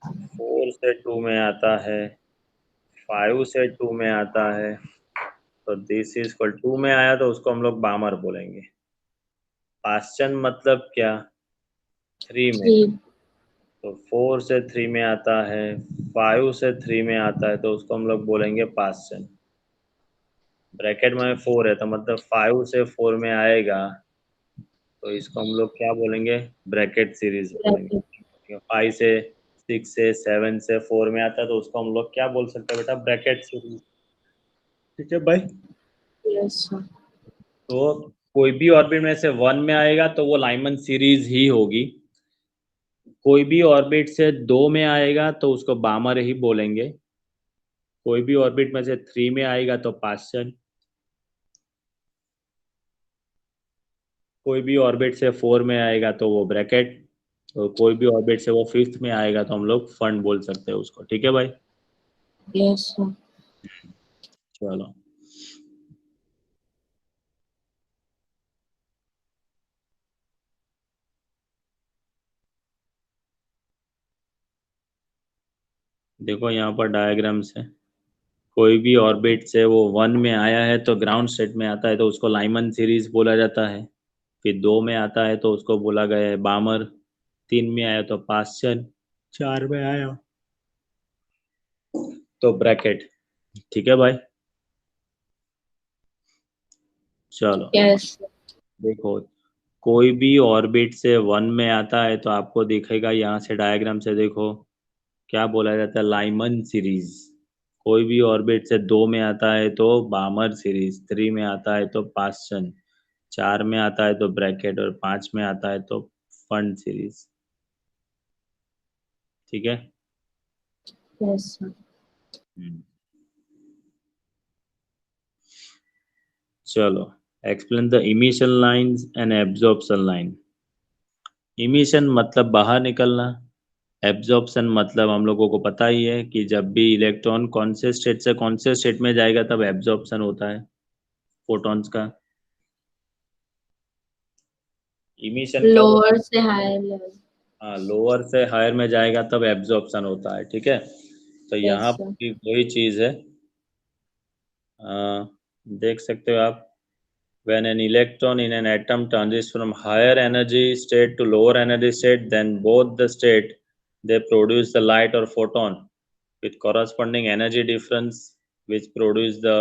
4 से 2 में आता है, 5 से 2 में आता है। तो दिस इज कॉल्ड, 2 में आया तो उसको हम लोग बामर बोलेंगे। पास्चन मतलब क्या? 3 में। 3. तो 4 से 3 में आता है, 5 से 3 में आता है, तो उसको हम लोग बोलेंगे पास्चन। ब्रैकेट में 4 है तो मतलब 5 से 4 में आएगा तो इसको हम लोग क्या बोलेंगे? ब्रैकेट सीरीज बोलेंगे। 5 से 6 से 7 से 4 में आता है तो उसको हम लोग क्या बोल सकते हैं बेटा? Brackett series. ठीक है भाई? Yes, sir. तो कोई भी ऑर्बिट में से 1 में आएगा तो वो लाइमन सीरीज ही होगी। कोई भी ऑर्बिट से 2 में आएगा तो उसको बामर ही बोलेंगे। कोई भी ऑर्बिट में से 3 में आएगा तो पास्चन। कोई भी ऑर्बिट से 4 में आएगा तो वो ब्रैकेट। तो कोई भी ऑर्बिट से वो 5th में आएगा तो हम लोग फंड बोल सकते हैं उसको, ठीक है भाई। Yes, sir. चलो देखो यहाँ पर डायग्राम्स है। कोई भी ऑर्बिट से वो 1 में आया है तो ग्राउंड स्टेट में आता है तो उसको लाइमन सीरीज बोला जाता है। फिर 2 में आता है तो उसको बोला गया है बामर। 3 में आया तो पास्चन। 4 में आया तो ब्रैकेट, ठीक है भाई। चलो Yes, sir. देखो, कोई भी ऑर्बिट से 1 में आता है तो आपको दिखेगा यहाँ से डायग्राम से देखो क्या बोला जाता है, लाइमन सीरीज। कोई भी ऑर्बिट से 2 में आता है तो बामर सीरीज, 3 में आता है तो पास्चन, 4 में आता है तो ब्रैकेट और 5 में आता है तो फंड सीरीज, ठीक है। Yes, sir. हम्म। चलो explain the emission lines and absorption line. Emission मतलब बाहर निकलना, एब्जॉर्प्शन मतलब हम लोगों को पता ही है कि जब भी इलेक्ट्रॉन कौन से स्टेट से कौन से स्टेट में जाएगा तब एब्जॉर्प्शन होता है फोटॉन्स का। इमिशन कब होता Lower से higher level. है? हाँ, लोअर से हायर में जाएगा तब एब्जॉर्प्शन होता है, ठीक है। तो यहाँ Yes, sir. की वही चीज है। देख सकते हो आप, when an electron in an atom transits from higher energy state to lower energy state, then both the state they produce the light or photon with corresponding energy difference which produce the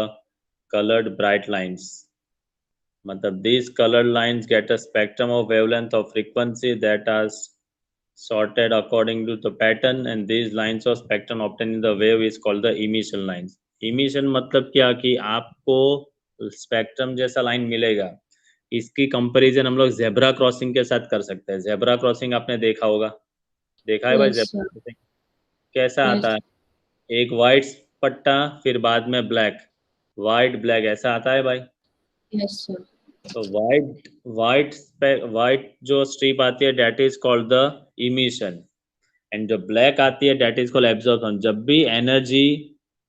colored bright lines. मतलब these colored lines get a spectrum of wavelength of frequency that are sorted according to the pattern, and these lines of spectrum obtained in the wave is called the emission lines. emission मतलब क्या कि आपको spectrum जैसा line मिलेगा। इसकी comparison हम लोग zebra crossing के साथ कर सकते हैं। जेब्रा क्रॉसिंग आपने देखा होगा, देखा है भाई Yes, जेब्रा sir. क्रॉसिंग कैसा आता Yes, है? एक वाइट पट्टा फिर बाद में ब्लैक, वाइट ब्लैक ऐसा आता है भाई। yes, sir. तो वाइट जो स्ट्रिप आती है that is called the emission, and जो ब्लैक आती है डेट इज कॉल्ड एब्जॉर्प्शन। जब भी एनर्जी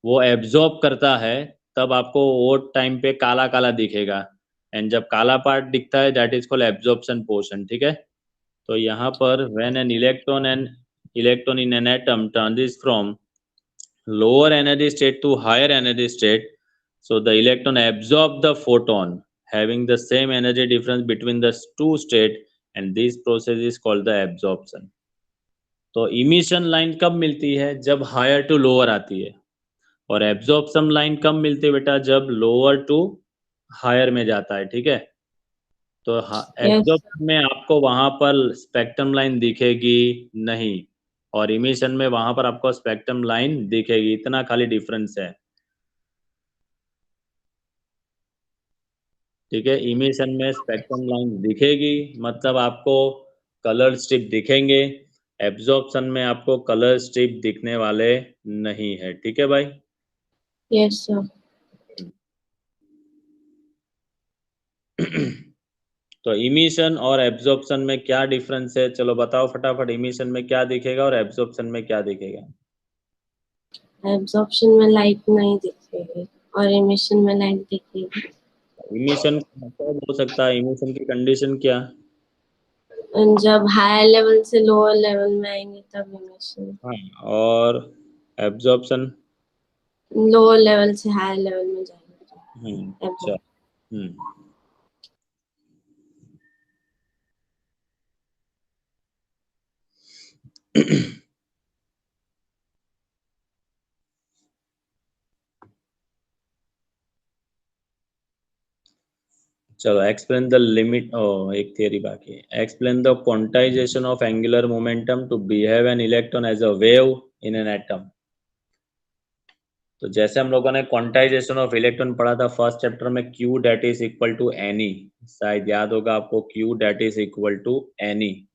वो एब्जॉर्ब करता है तब आपको वो टाइम पे काला काला दिखेगा, एंड जब काला पार्ट दिखता है that is called absorption portion, ठीक है। तो यहाँ पर when an electron in an atom transits from lower energy state to higher energy state, so the electron absorb the photon having the same energy difference between the two state, and this process is called the absorption. तो emission line कब मिलती है? जब higher to lower आती है। और absorption line कब मिलती है बेटा? जब लोअर टू हायर में जाता है, ठीक है। तो Yes, sir. एब्जॉर्प्शन में आपको वहां पर स्पेक्ट्रम लाइन दिखेगी नहीं, और इमिशन में वहां पर आपको स्पेक्ट्रम लाइन दिखेगी, इतना खाली डिफरेंस है, ठीक है। इमिशन में स्पेक्ट्रम लाइन दिखेगी मतलब आपको कलर स्ट्रिप दिखेंगे, एब्जॉर्प्शन में आपको कलर स्ट्रिप दिखने वाले नहीं है, ठीक है भाई। Yes, sir. तो इमिशन और एब्जॉर्प्शन में क्या डिफरेंस है? चलो बताओ फटाफट, इमिशन में क्या दिखेगा और एब्जॉर्प्शन में क्या दिखेगा? Absorption में light नहीं दिखेगी और emission में light दिखेगी। इमिशन कब हो सकता है? इमिशन की कंडीशन क्या? जब हायर लेवल से लोअर लेवल में आएंगे तब emission, हाँ, और एब्जॉर्प्शन? लोअर लेवल से हायर लेवल में जाएंगे अच्छा। तो चलो एक्सप्लेन द लिमिट, एक थियरी बाकी है। Explain the quantization of angular momentum to behave an electron as a wave in an atom. तो जैसे हम लोगों ने क्वांटाइजेशन ऑफ इलेक्ट्रॉन पढ़ा था फर्स्ट चैप्टर में, Q that is equal to n e, शायद याद होगा आपको, Q that is equal to n e,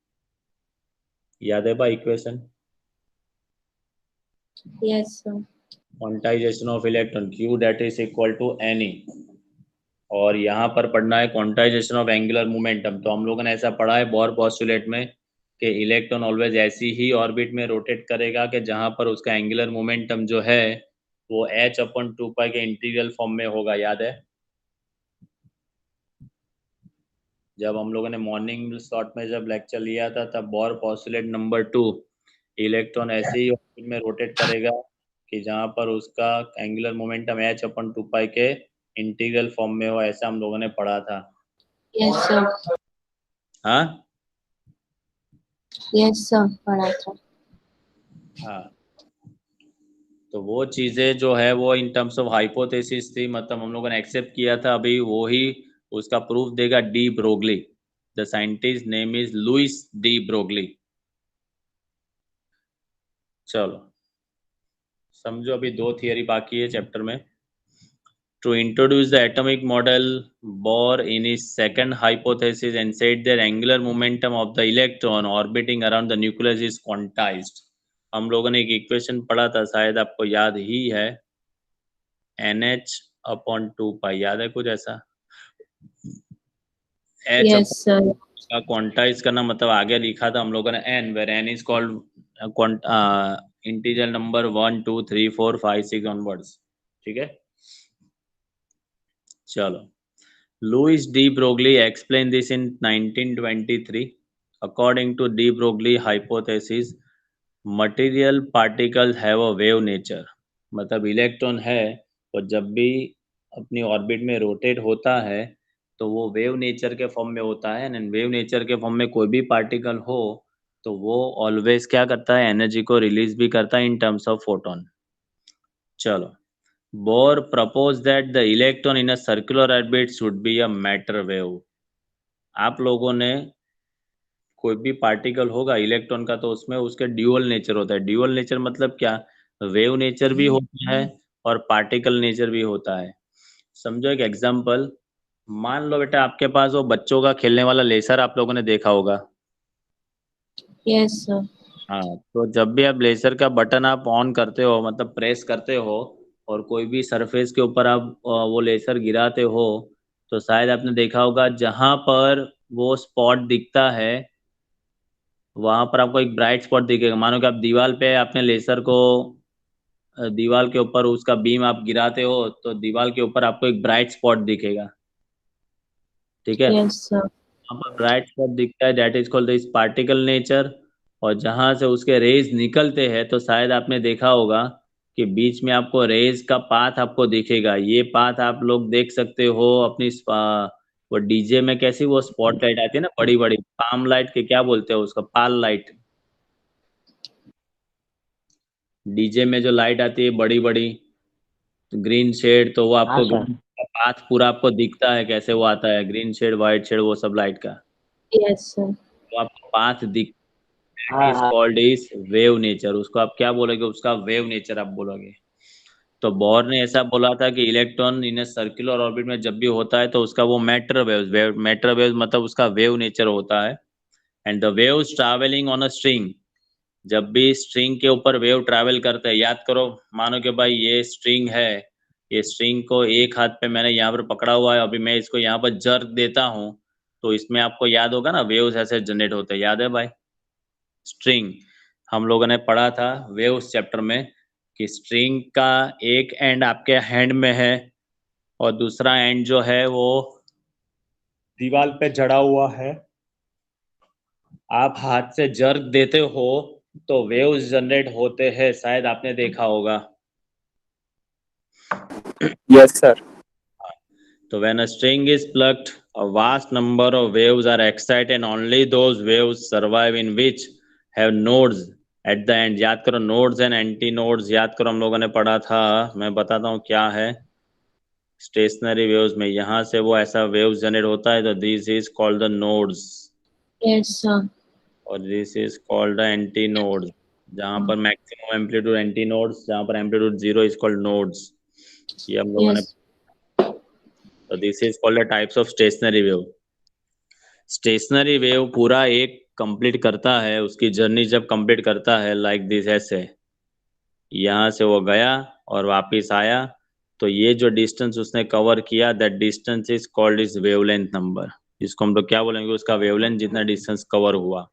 याद है भाई equation? yes sir, quantization of electron Q that is equal to n e, और यहाँ पर पढ़ना है क्वांटाइजेशन ऑफ एंगुलर मोमेंटम। तो हम लोगों ने ऐसा पढ़ा है बोर पोस्टुलेट में कि इलेक्ट्रॉन ऑलवेज ऐसी ही ऑर्बिट में रोटेट करेगा कि जहां पर उसका एंगुलर मोमेंटम जो है वो h/2 के इंटीग्रल फॉर्म में होगा, याद है? जब हम लोगों ने मॉर्निंग स्लॉट में जब लेक्चर लिया था तब बोर पोस्टुलेट नंबर 2, इलेक्ट्रॉन ऐसे ही ऑर्बिट में रोटेट करेगा कि जहां पर उसका एंगुलर मोमेंटम h/2 के इंटीग्रल फॉर्म में हो, ऐसा हम लोगों ने पढ़ा था। यस सर, हाँ यस सर, पढ़ा था। हाँ, तो वो चीजें जो है वो इन टर्म्स ऑफ हाइपोथेसिस थी, मतलब हम लोगों ने एक्सेप्ट किया था। अभी वो ही उसका प्रूफ देगा de Broglie. The scientist name is Louis de Broglie. चलो समझो, अभी 2 थियरी बाकी है चैप्टर में। To introduce the atomic model, Bohr in his second hypothesis and said that angular momentum of the electron orbiting around the nucleus is quantized। हम लोगों ने एक इक्वेशन पढ़ा था, शायद आपको याद ही है, NH/2 याद है कुछ ऐसा? H यस सर, का क्वांटाइज करना मतलब आगे लिखा था हम लोगों ने n, where n is called integer number 1 2 3 4 5 6 onwards. ठीक है, चलो। Louis de Broglie explained this in 1923. According to de Broglie hypothesis, material particles have a wave nature। मतलब इलेक्ट्रॉन है और जब भी अपनी ऑर्बिट में रोटेट होता है तो वो वेव नेचर के फॉर्म में होता है। एंड वेव नेचर के फॉर्म में कोई भी पार्टिकल हो तो वो ऑलवेज क्या करता है, एनर्जी को रिलीज भी करता है इन टर्म्स ऑफ फोटोन। चलो, Bohr proposed that the electron in a circular orbit should be a matter wave। आप लोगों ने कोई भी पार्टिकल होगा इलेक्ट्रॉन का तो उसमें उसके ड्यूअल नेचर होता है। ड्यूअल नेचर मतलब क्या, वेव नेचर भी होता है और पार्टिकल नेचर भी होता है। समझो एक एग्जांपल, मान लो बेटा आपके पास वो बच्चों का खेलने वाला लेसर आप लोगों ने देखा होगा। यस सर, हाँ, तो जब भी आप लेजर का बटन आप ऑन करते हो, मतलब प्रेस करते हो, और कोई भी सरफेस के ऊपर आप वो लेजर गिराते हो, तो शायद आपने देखा होगा जहां पर वो स्पॉट दिखता है वहां पर आपको एक ब्राइट स्पॉट दिखेगा। मानो कि आप दीवार पे आपने लेजर को दीवार के ऊपर उसका बीम आप गिराते हो तो दीवार के ऊपर आपको एक ब्राइट स्पॉट दिखेगा। ठीक है, यस सर, वहाँ पर ब्राइट स्पॉट दिखता है, that is called this particle nature. और जहां से उसके रेज निकलते हैं तो शायद आपने देखा होगा कि बीच में आपको रेज का पाथ आपको दिखेगा। ये पाथ आप लोग देख सकते हो अपनी वो डीजे में कैसी वो स्पॉट लाइट आती है ना, बड़ी बड़ी पाम लाइट के क्या बोलते हैं उसका, पाल लाइट। डीजे में जो लाइट आती है बड़ी बड़ी ग्रीन शेड, तो वो हाँ आपको सर। green का पाथ पूरा आपको दिखता है कैसे वो आता है, ग्रीन शेड व्हाइट शेड वो सब लाइट का, यस सर, तो आपको पाथ दिख हाँ इज हाँ कॉल्ड इज वेव नेचर। उसको आप क्या बोलोगे, उसका वेव नेचर आप बोलोगे। तो बोर ने ऐसा बोला था कि इलेक्ट्रॉन इन सर्कुलर ऑर्बिट में जब भी होता है तो उसका वो मैटर वेव मतलब उसका वेव नेचर होता है। And the waves travelling on a string, जब भी स्ट्रिंग के ऊपर वेव ट्रैवल करते हैं, याद करो, मानो कि भाई ये स्ट्रिंग है, ये स्ट्रिंग को एक हाथ पे मैंने यहाँ पर पकड़ा हुआ है, अभी मैं इसको यहाँ पर जर्क देता हूँ तो इसमें आपको याद होगा ना वेव्स ऐसे जनरेट होते हैं, याद है भाई? स्ट्रिंग हम लोगों ने पढ़ा था वेव्स चैप्टर में कि स्ट्रिंग का एक एंड आपके हैंड में है और दूसरा एंड जो है वो दीवार पे जड़ा हुआ है। आप हाथ से जर्क देते हो तो वेव्स जनरेट होते हैं, शायद आपने देखा होगा। Yes, sir. तो when a string is plucked, a vast number of waves are excited and only those waves survive in which have nodes at the end। याद करो nodes and anti nodes, याद करो हम लोगों ने पढ़ा था। मैं बताता हूँ क्या है। स्टेशनरी वेव्स में यहाँ से वो ऐसा वेव्स जनरेट होता है तो this is called the nodes, yes sir, और this is called the anti nodes. जहाँ पर मैक्सिमम एम्पलीट्यूड एंटी नोड्स, जहाँ पर amplitude zero is called nodes. ये हम लोगों ने, यस, तो this is called the types of stationary wave. Stationary wave पूरा एक कंप्लीट करता है, उसकी जर्नी जब कंप्लीट करता है लाइक दिस, ऐसे यहाँ से वो गया और वापिस आया, तो ये जो डिस्टेंस उसने कवर किया that distance is called is wavelength number. इसको हम लोग क्या बोलेंगे, उसका वेवलेंथ जितना डिस्टेंस कवर हुआ।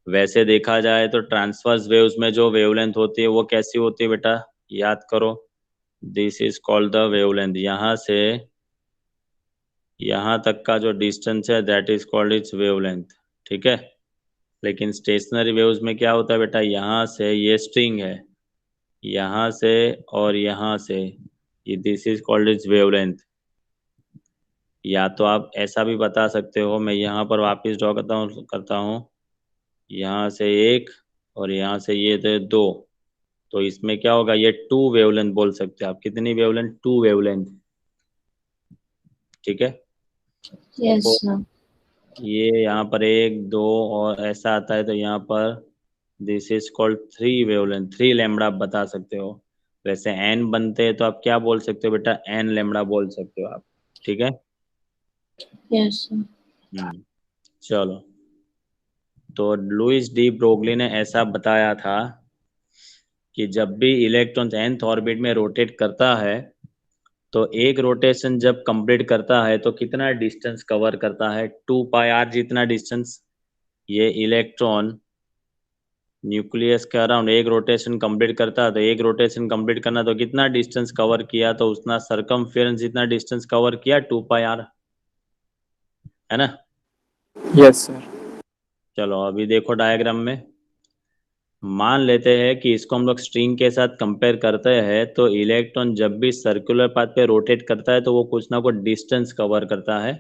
वैसे देखा जाए तो ट्रांसवर्स वेव्स में जो वेवलेंथ होती है वो कैसी होती है बेटा, याद करो, this is called the wavelength. यहाँ से यहाँ तक का जो डिस्टेंस है that is called its wavelength, ठीक है। लेकिन स्टेशनरी वेव्स में क्या होता है बेटा, यहाँ से ये स्ट्रिंग है, यहाँ से और यहाँ से, ये this is called its wavelength. या तो आप ऐसा भी बता सकते हो, मैं यहाँ पर वापस ड्रॉ करता हूँ, यहाँ से एक और यहाँ से ये थे दो, तो इसमें क्या होगा, ये टू वेवलेंथ बोल सकते हैं आप। कितनी वेवलेंथ, टू वेवलेंथ, ठीक है। Yes, तो sir. ये यहाँ पर एक दो और ऐसा आता है, तो यहाँ पर this is called three wavelength, three lambda आप बता सकते हो। वैसे एन बनते हैं तो आप क्या बोल सकते हो बेटा, एन लैम्बडा बोल सकते हो आप, ठीक है। Yes, sir. चलो, तो लुइस डी ब्रोगली ने ऐसा बताया था कि जब भी इलेक्ट्रॉन nth ऑर्बिट में रोटेट करता है तो एक रोटेशन जब कंप्लीट करता है तो कितना डिस्टेंस कवर करता है, 2πr जितना डिस्टेंस। ये इलेक्ट्रॉन न्यूक्लियस के अराउंड एक रोटेशन कंप्लीट करता है, तो एक रोटेशन कंप्लीट करना तो कितना डिस्टेंस कवर किया, तो उतना सरकमफेरेंस जितना डिस्टेंस कवर किया 2πr, है ना। Yes, sir. चलो अभी देखो डायग्राम में, मान लेते हैं कि इसको हम लोग स्ट्रिंग के साथ कंपेयर करते हैं, तो इलेक्ट्रॉन जब भी सर्कुलर पाथ पे रोटेट करता है तो वो कुछ ना कुछ डिस्टेंस कवर करता है।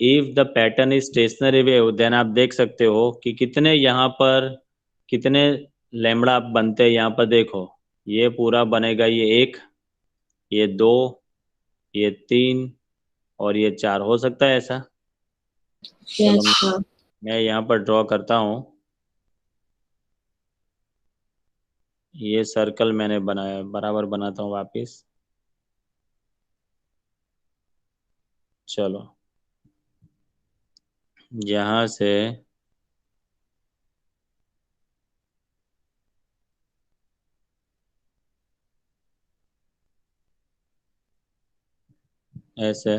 If the pattern is stationary wave, then आप देख सकते हो कि कितने यहाँ पर कितने लैम्बडा बनते हैं। यहाँ पर देखो, ये पूरा बनेगा, ये एक, ये दो, ये तीन और ये चार, हो सकता है ऐसा। चलो Yes, sir. मैं यहाँ पर ड्रॉ करता हूँ, ये सर्कल मैंने बनाया, बराबर बनाता हूँ वापिस। चलो यहाँ से ऐसे,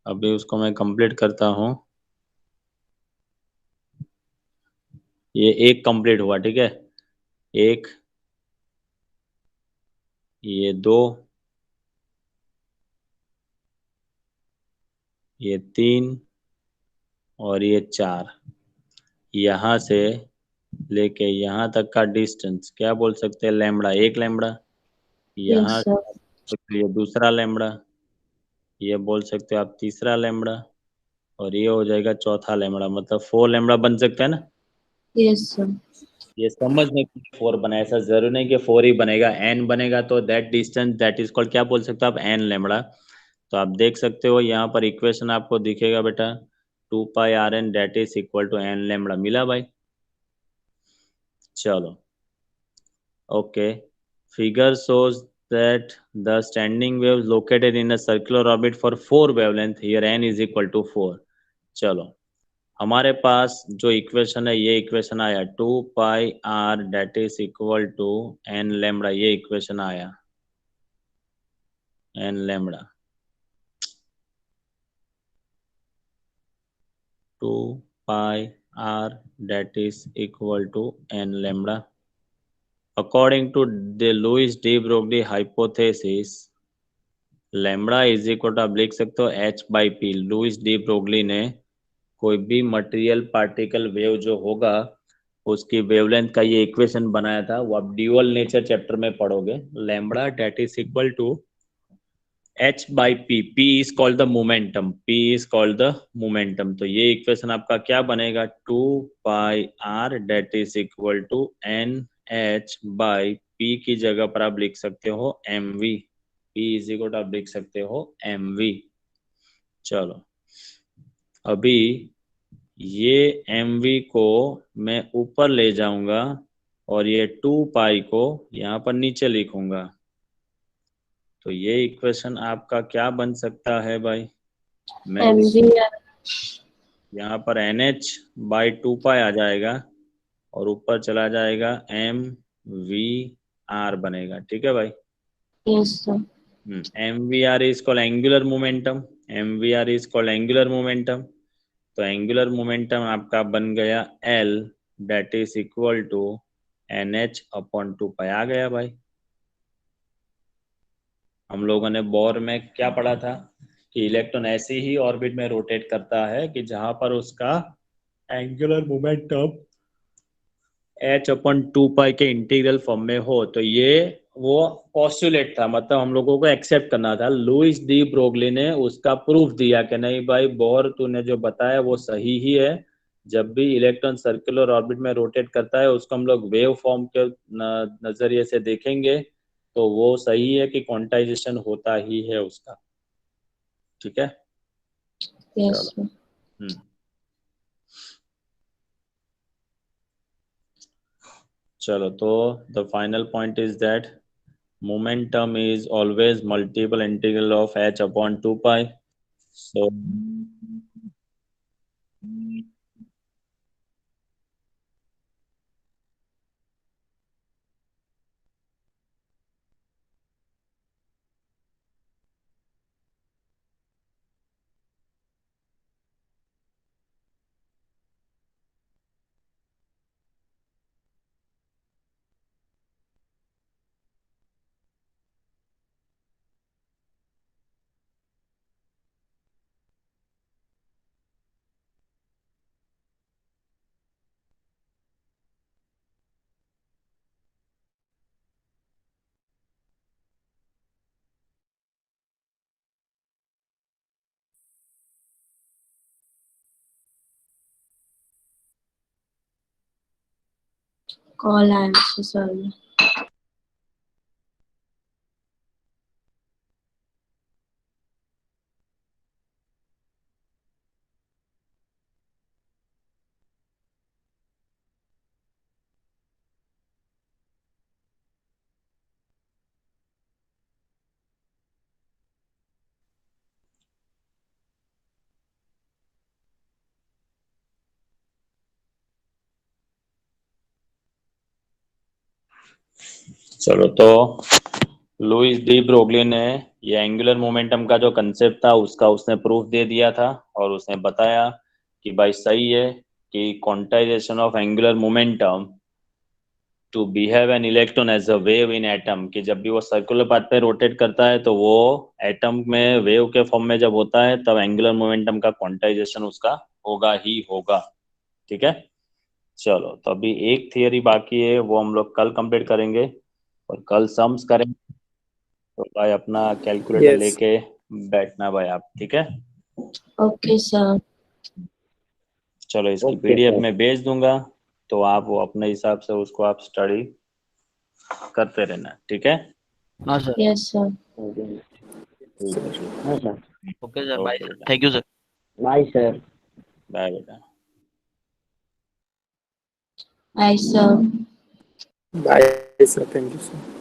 अभी उसको मैं कंप्लीट करता हूँ। ये एक कंप्लीट हुआ, ठीक है, एक, ये दो, ये तीन और ये चार। यहाँ से लेके यहाँ तक का डिस्टेंस क्या बोल सकते हैं, लैम्बडा, एक लैम्बडा। यहाँ Yes, sir. से ये दूसरा लैम्बडा, ये बोल सकते हो आप तीसरा लैम्बडा, और ये हो जाएगा चौथा लैम्बडा, मतलब 4 लैम्बडा बन सकता है ना। Yes, sir. ये समझने के लिए 4 बना, ऐसा जरूरी नहीं कि 4 ही बनेगा, n बनेगा तो that distance that is called, क्या बोल सकते हो आप, n लैम्बडा। तो आप देख सकते हो यहाँ पर इक्वेशन आपको दिखेगा बेटा, 2πrn that is equal to n lambda, मिला भाई। चलो okay, figure shows that the standing waves located in a circular orbit for 4 wavelength, here n is equal to 4। चलो हमारे पास जो इक्वेशन है, ये इक्वेशन आया 2πr that is equal to n lambda, ये इक्वेशन आया n lambda, 2πr that is equal to n lambda. According to the Louis de Broglie hypothesis, lambda is equal to, आप लिख सकते हो h/p। लुइस डी ब्रोगली ने कोई भी material particle wave जो होगा उसकी वेवलेंथ का ये इक्वेशन बनाया था, वो आप ड्यूअल नेचर चैप्टर में पढ़ोगे। Lambda that is equal to h/p, p is called the momentum, p is called the momentum. तो ये इक्वेशन आपका क्या बनेगा, 2πr that is equal to nh/p की जगह पर आप लिख सकते हो mv, p is equal to आप लिख सकते हो mv। चलो अभी ये mv को मैं ऊपर ले जाऊंगा और ये 2π को यहाँ पर नीचे लिखूंगा, तो ये इक्वेशन आपका क्या बन सकता है भाई, मैं MV. यहाँ पर nh/2π आ जाएगा और ऊपर चला जाएगा mvr बनेगा, ठीक है भाई। Yes, sir. mvr is called angular momentum, mvr is called angular momentum. तो एंगुलर मोमेंटम आपका बन गया L that is equal to NH/2 पाई। आ गया भाई। हम लोगों ने बोर में क्या पढ़ा था कि इलेक्ट्रॉन ऐसी ही ऑर्बिट में रोटेट करता है कि जहां पर उसका एंगुलर मोमेंटम H/2 पाई के इंटीग्रल फॉर्म में हो। तो ये वो पोस्टुलेट था, मतलब हम लोगों को एक्सेप्ट करना था। लुईस डी ब्रोगली ने उसका प्रूफ दिया कि नहीं भाई बोर तूने जो बताया वो सही ही है। जब भी इलेक्ट्रॉन सर्कुलर ऑर्बिट में रोटेट करता है उसको हम लोग वेव फॉर्म के नजरिए से देखेंगे तो वो सही है कि क्वांटाइजेशन होता ही है उसका। ठीक है, Yes, sir. चलो तो the final point is that momentum is always multiple integral of H/2 pi. So Call answer, sorry. चलो तो लुईस डी ब्रोगली ने ये एंगुलर मोमेंटम का जो कंसेप्ट था उसका उसने प्रूफ दे दिया था और उसने बताया कि भाई सही है कि quantization of angular momentum to behave an electron as a wave in atom, कि जब भी वो सर्कुलर पाथ पे रोटेट करता है तो वो एटम में वेव के फॉर्म में जब होता है तब एंगुलर मोमेंटम का क्वांटाइजेशन उसका होगा ही होगा। ठीक है, चलो तो अभी एक थियरी बाकी है वो हम लोग कल कंप्लीट करेंगे और कल सम्स करेंगे। तो भाई अपना कैलकुलेटर Yes. लेके बैठना भाई आप। ठीक है, Okay, sir. चलो इसकी ओके पीडीएफ सर। में भेज दूंगा तो आप वो अपने हिसाब से उसको आप स्टडी करते रहना। ठीक है, हाँ सर। Yes, sir. ठीक है, ठीक हाँ सर। Okay sir, bye okay sir, बेटा, thank you sir. Bye sir. Bye बेटा। Bye, sir. Bye, sir. Thank you, sir.